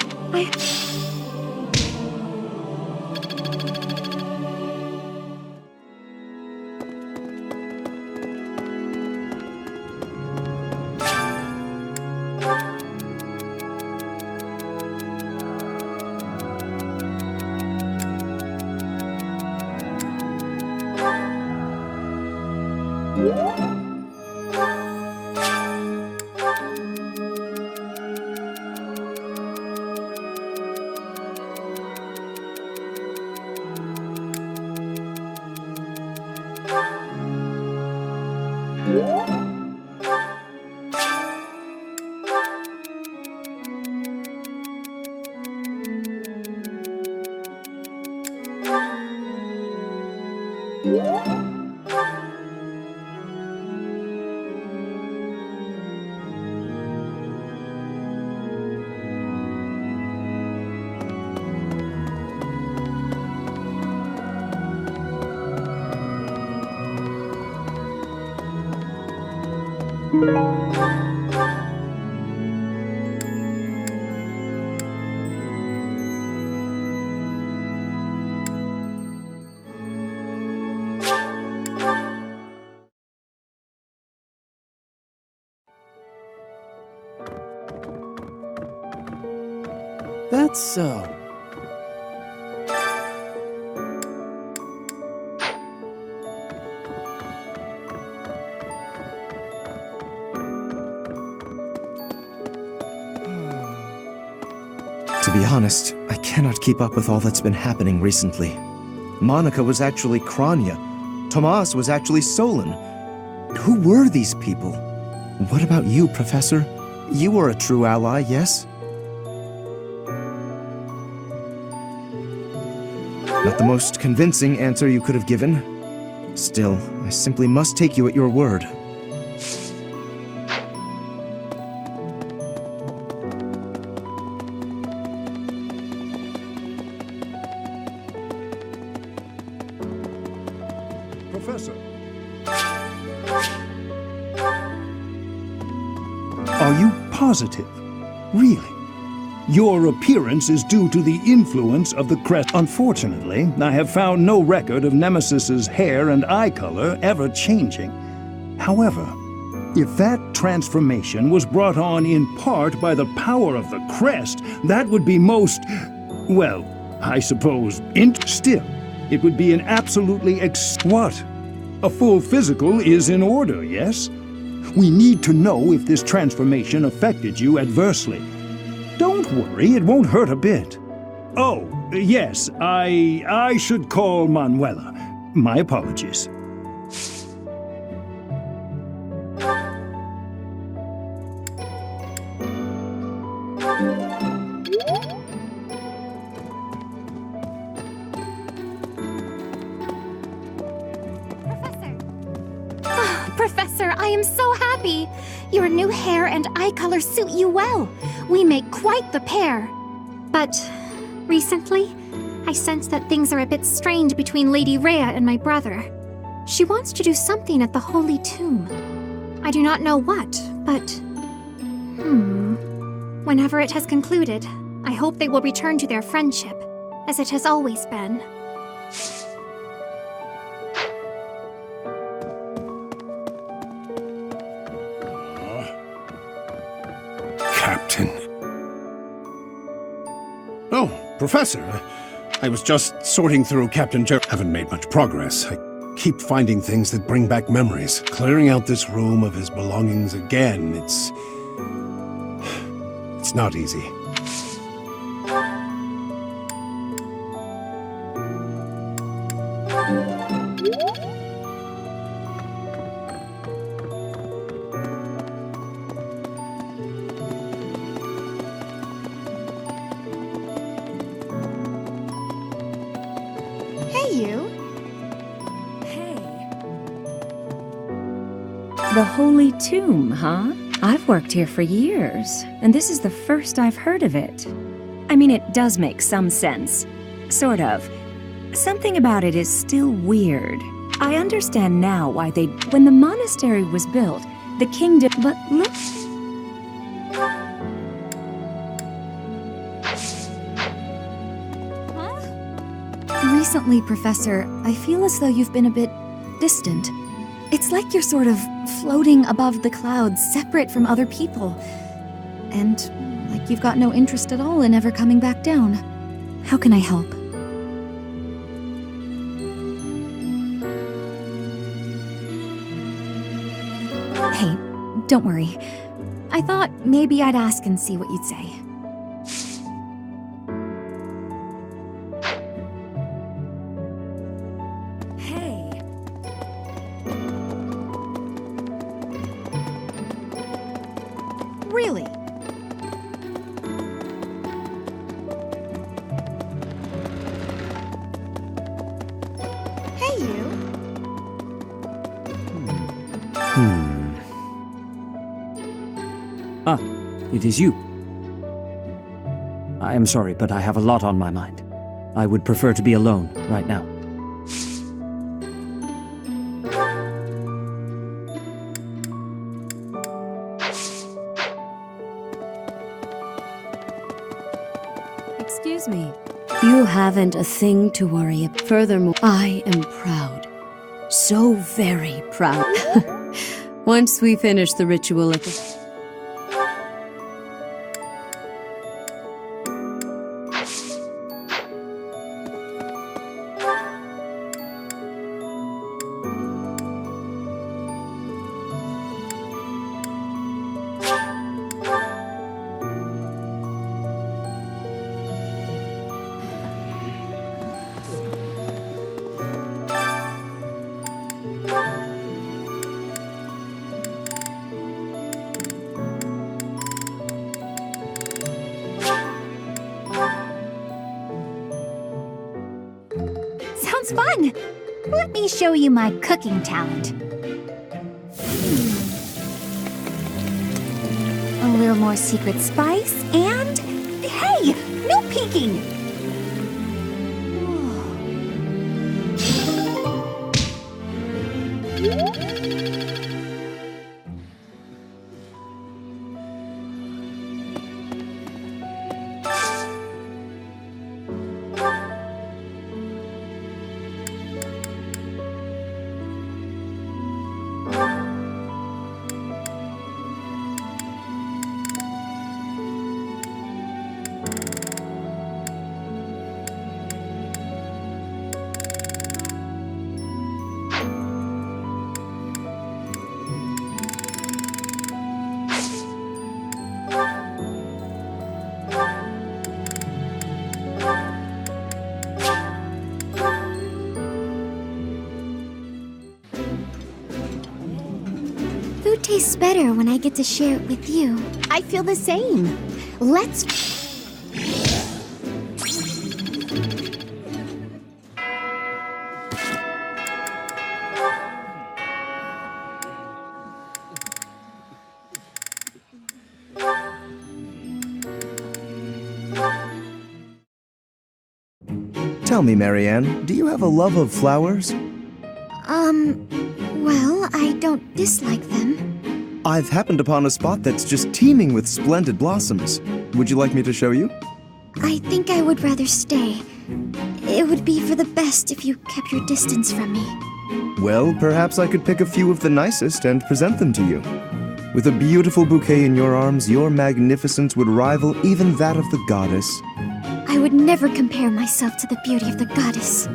That's so. To be honest, I cannot keep up with all that's been happening recently. Monica was actually Kranya. Tomas was actually Solon. Who were these people? What about you, Professor? You were a true ally, yes? Not the most convincing answer you could have given. Still, I simply must take you at your word. Professor. Are you positive? Really? Your appearance is due to the influence of the crest. Unfortunately, I have found no record of Nemesis's hair and eye color ever changing. However, if that transformation was brought on in part by the power of the crest, that would be most, well, I suppose, still, it would be an absolutely what? A full physical is in order, yes? We need to know if this transformation affected you adversely. Don't worry, it won't hurt a bit. Oh, yes, I should call Manuela. My apologies. Professor, I am so happy! Your new hair and eye color suit you well. We make quite the pair. But recently, I sense that things are a bit strange between Lady Rhea and my brother. She wants to do something at the Holy Tomb. I do not know what, but... Whenever it has concluded, I hope they will return to their friendship, as it has always been. Captain. Oh, Professor. I was just sorting through Captain Jer. Haven't made much progress. I keep finding things that bring back memories. Clearing out this room of his belongings again, it's not easy. The Holy Tomb, huh? I've worked here for years, and this is the first I've heard of it. I mean, it does make some sense. Sort of. Something about it is still weird. I understand now why they... When the monastery was built, the king did... But look... Recently, Professor, I feel as though you've been a bit distant. It's like you're sort of floating above the clouds, separate from other people. And like you've got no interest at all in ever coming back down. How can I help? Hey, don't worry. I thought maybe I'd ask and see what you'd say. Really? Hey, you. Ah, it is you. I am sorry, but I have a lot on my mind. I would prefer to be alone right now. Excuse me. You haven't a thing to worry about. Furthermore, I am proud. So very proud. Once we finish the ritual at the... Sounds fun! Let me show you my cooking talent. A little more secret spice, and... Hey! No peeking! tastes better when I get to share it with you. I feel the same. Let's... Tell me, Marianne, do you have a love of flowers? Well, I don't dislike them. I've happened upon a spot that's just teeming with splendid blossoms. Would you like me to show you? I think I would rather stay. It would be for the best if you kept your distance from me. Well, perhaps I could pick a few of the nicest and present them to you. With a beautiful bouquet in your arms, your magnificence would rival even that of the goddess. I would never compare myself to the beauty of the goddess.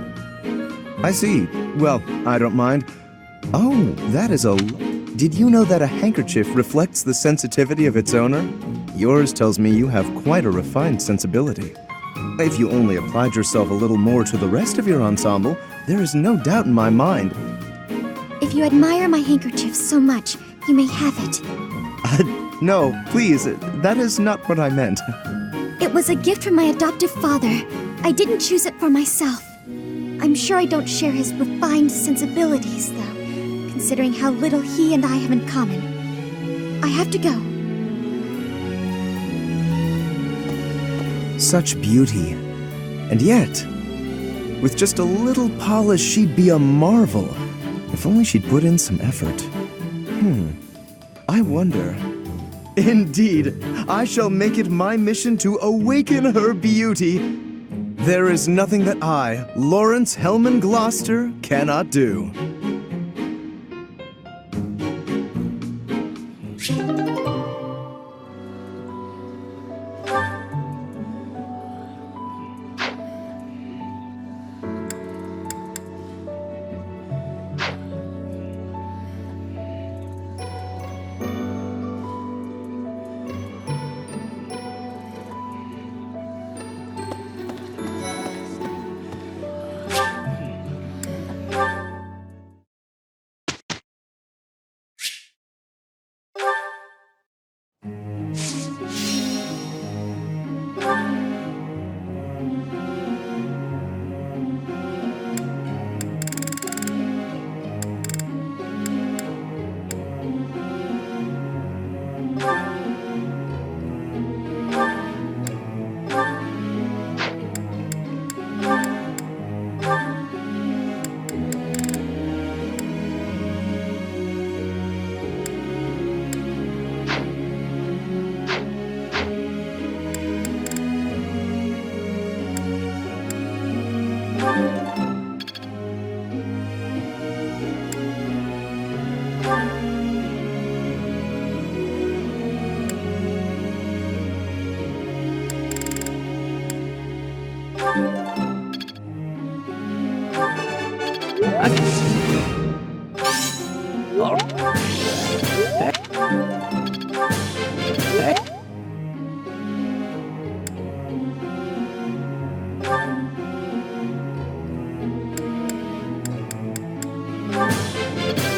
I see. Well, I don't mind. Oh, that is a... Did you know that a handkerchief reflects the sensitivity of its owner? Yours tells me you have quite a refined sensibility. If you only applied yourself a little more to the rest of your ensemble, there is no doubt in my mind. If you admire my handkerchief so much, you may have it. No, please, that is not what I meant. It was a gift from my adoptive father. I didn't choose it for myself. I'm sure I don't share his refined sensibilities, though, considering how little he and I have in common. I have to go. Such beauty. And yet, with just a little polish, she'd be a marvel. If only she'd put in some effort. I wonder. Indeed, I shall make it my mission to awaken her beauty. There is nothing that I, Lawrence Hellman Gloucester, cannot do.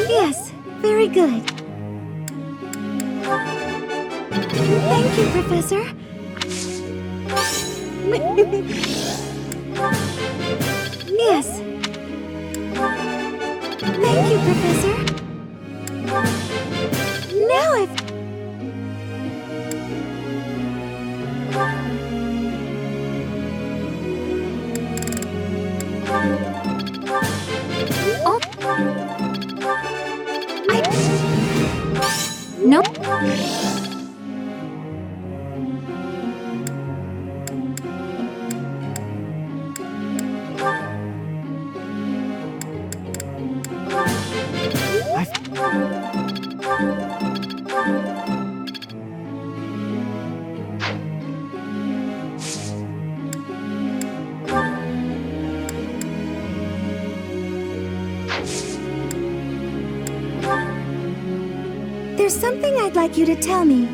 Yes, very good. Thank you, Professor. Yes. Thank you, Professor. Now I've... Oh. No. There's something I'd like you to tell me.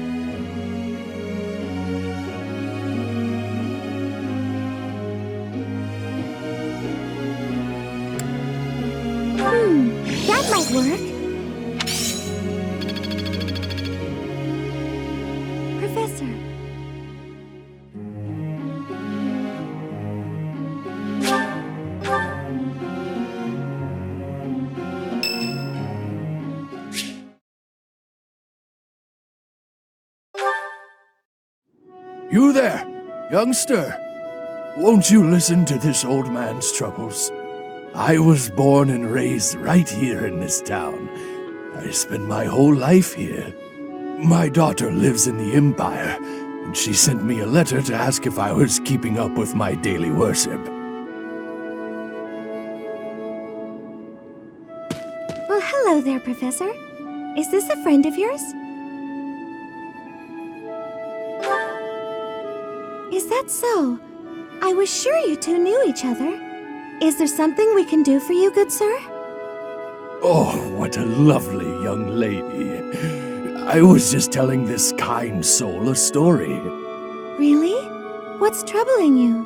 That might work. You there, youngster. Won't you listen to this old man's troubles? I was born and raised right here in this town. I spent my whole life here. My daughter lives in the Empire, and she sent me a letter to ask if I was keeping up with my daily worship. Well, hello there, Professor. Is this a friend of yours? Is that so? I was sure you two knew each other. Is there something we can do for you, good sir? Oh, what a lovely young lady. I was just telling this kind soul a story. Really? What's troubling you?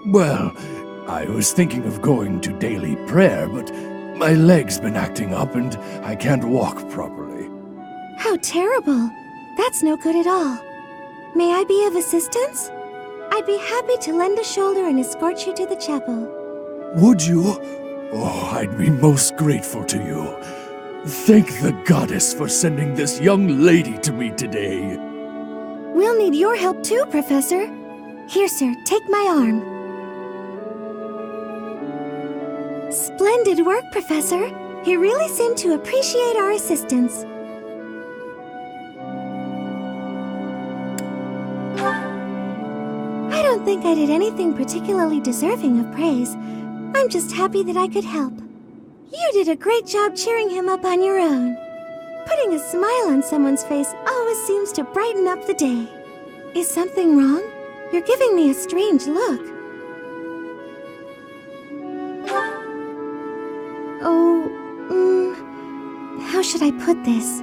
Well, I was thinking of going to daily prayer, but my leg's been acting up and I can't walk properly. How terrible. That's no good at all. May I be of assistance? I'd be happy to lend a shoulder and escort you to the chapel. Would you? Oh, I'd be most grateful to you. Thank the goddess for sending this young lady to me today. We'll need your help too, Professor. Here, sir, take my arm. Splendid work, Professor. He really seemed to appreciate our assistance. I don't think I did anything particularly deserving of praise. I'm just happy that I could help. You did a great job cheering him up on your own. Putting a smile on someone's face always seems to brighten up the day. Is something wrong? You're giving me a strange look. How should I put this?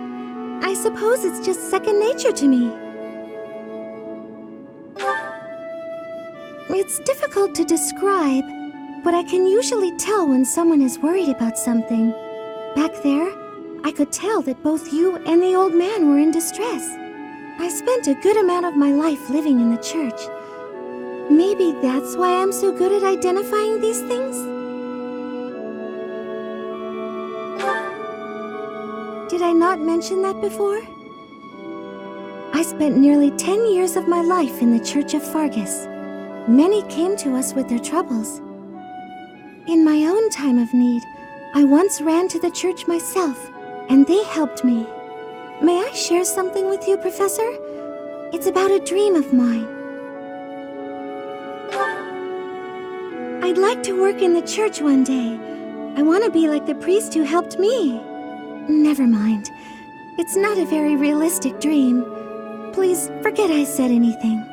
I suppose it's just second nature to me. It's difficult to describe, but I can usually tell when someone is worried about something. Back there, I could tell that both you and the old man were in distress. I spent a good amount of my life living in the church. Maybe that's why I'm so good at identifying these things? Did I not mention that before? I spent nearly 10 years of my life in the Church of Fargus. Many came to us with their troubles. In my own time of need, I once ran to the church myself, and they helped me. May I share something with you, Professor? It's about a dream of mine. I'd like to work in the church one day. I want to be like the priest who helped me. Never mind. It's not a very realistic dream. Please forget I said anything.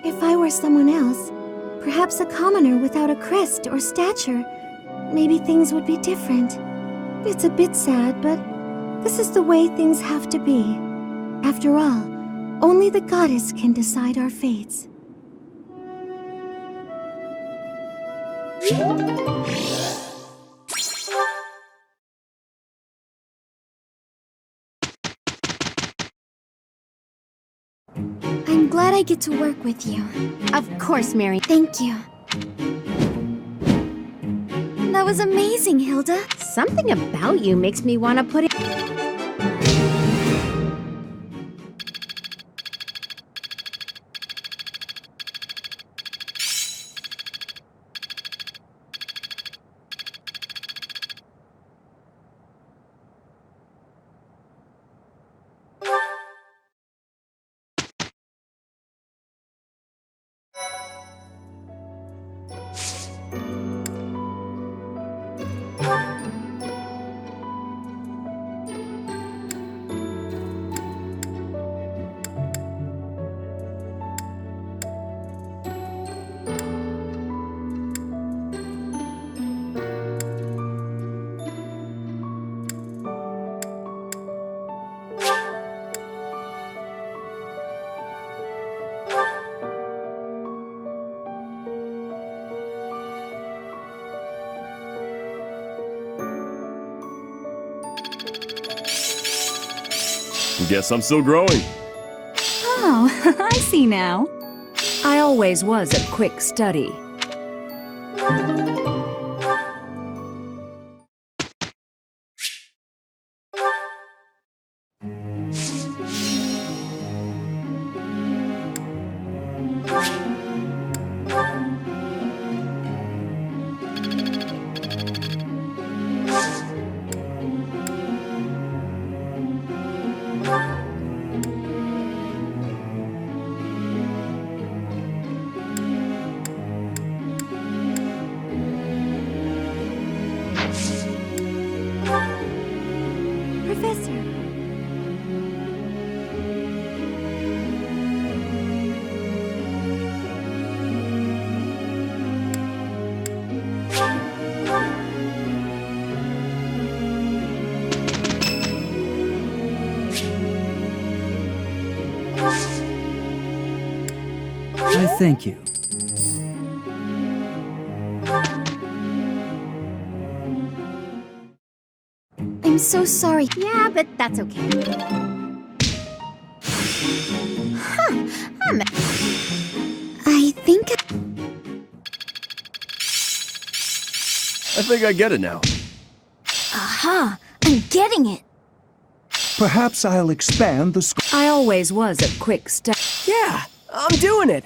If I were someone else, perhaps a commoner without a crest or stature, maybe things would be different. It's a bit sad, but this is the way things have to be. After all, only the goddess can decide our fates. I'm glad I get to work with you. Of course, Mary. Thank you. That was amazing, Hilda. Something about you makes me want to put it... Guess I'm still growing. Oh, I see now. I always was a quick study. Professor. I thank you. I'm so sorry. Yeah, but that's okay. I think... I think I get it now. Aha! I'm getting it! Perhaps I'll expand the scope. I always was a quick step. Yeah, I'm doing it.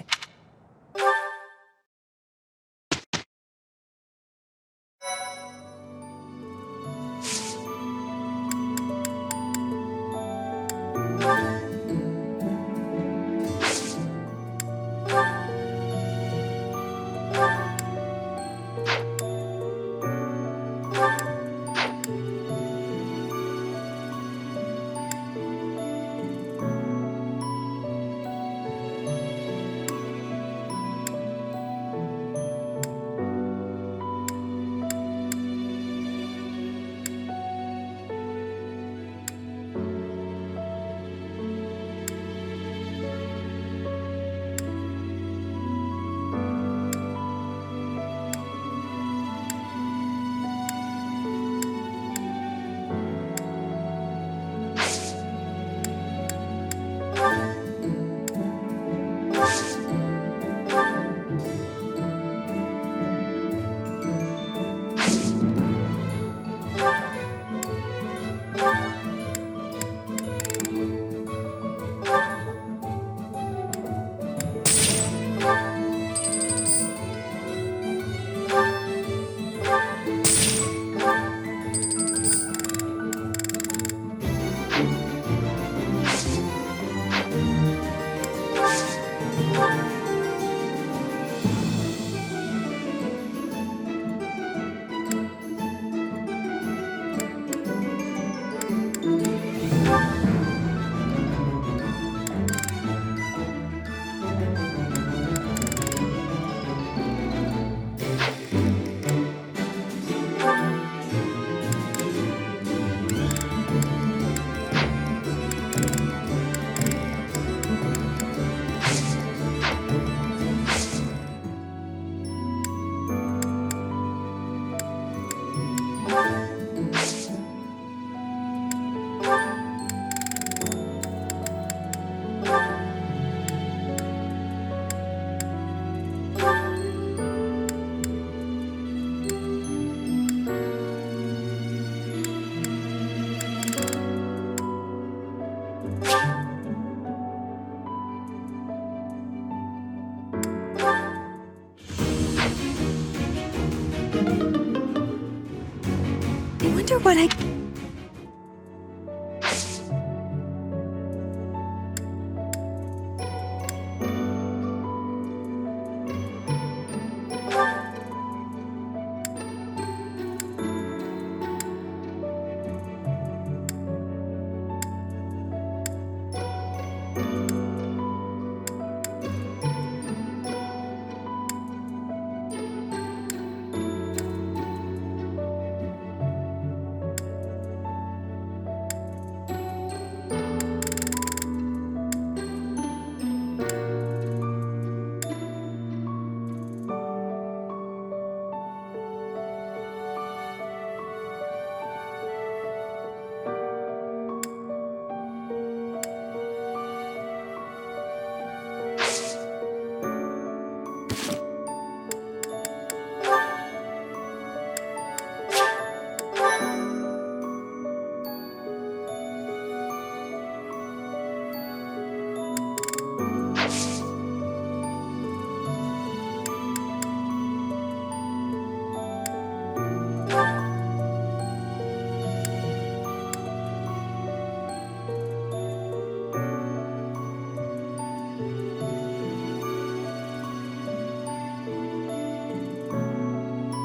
Wonder what I...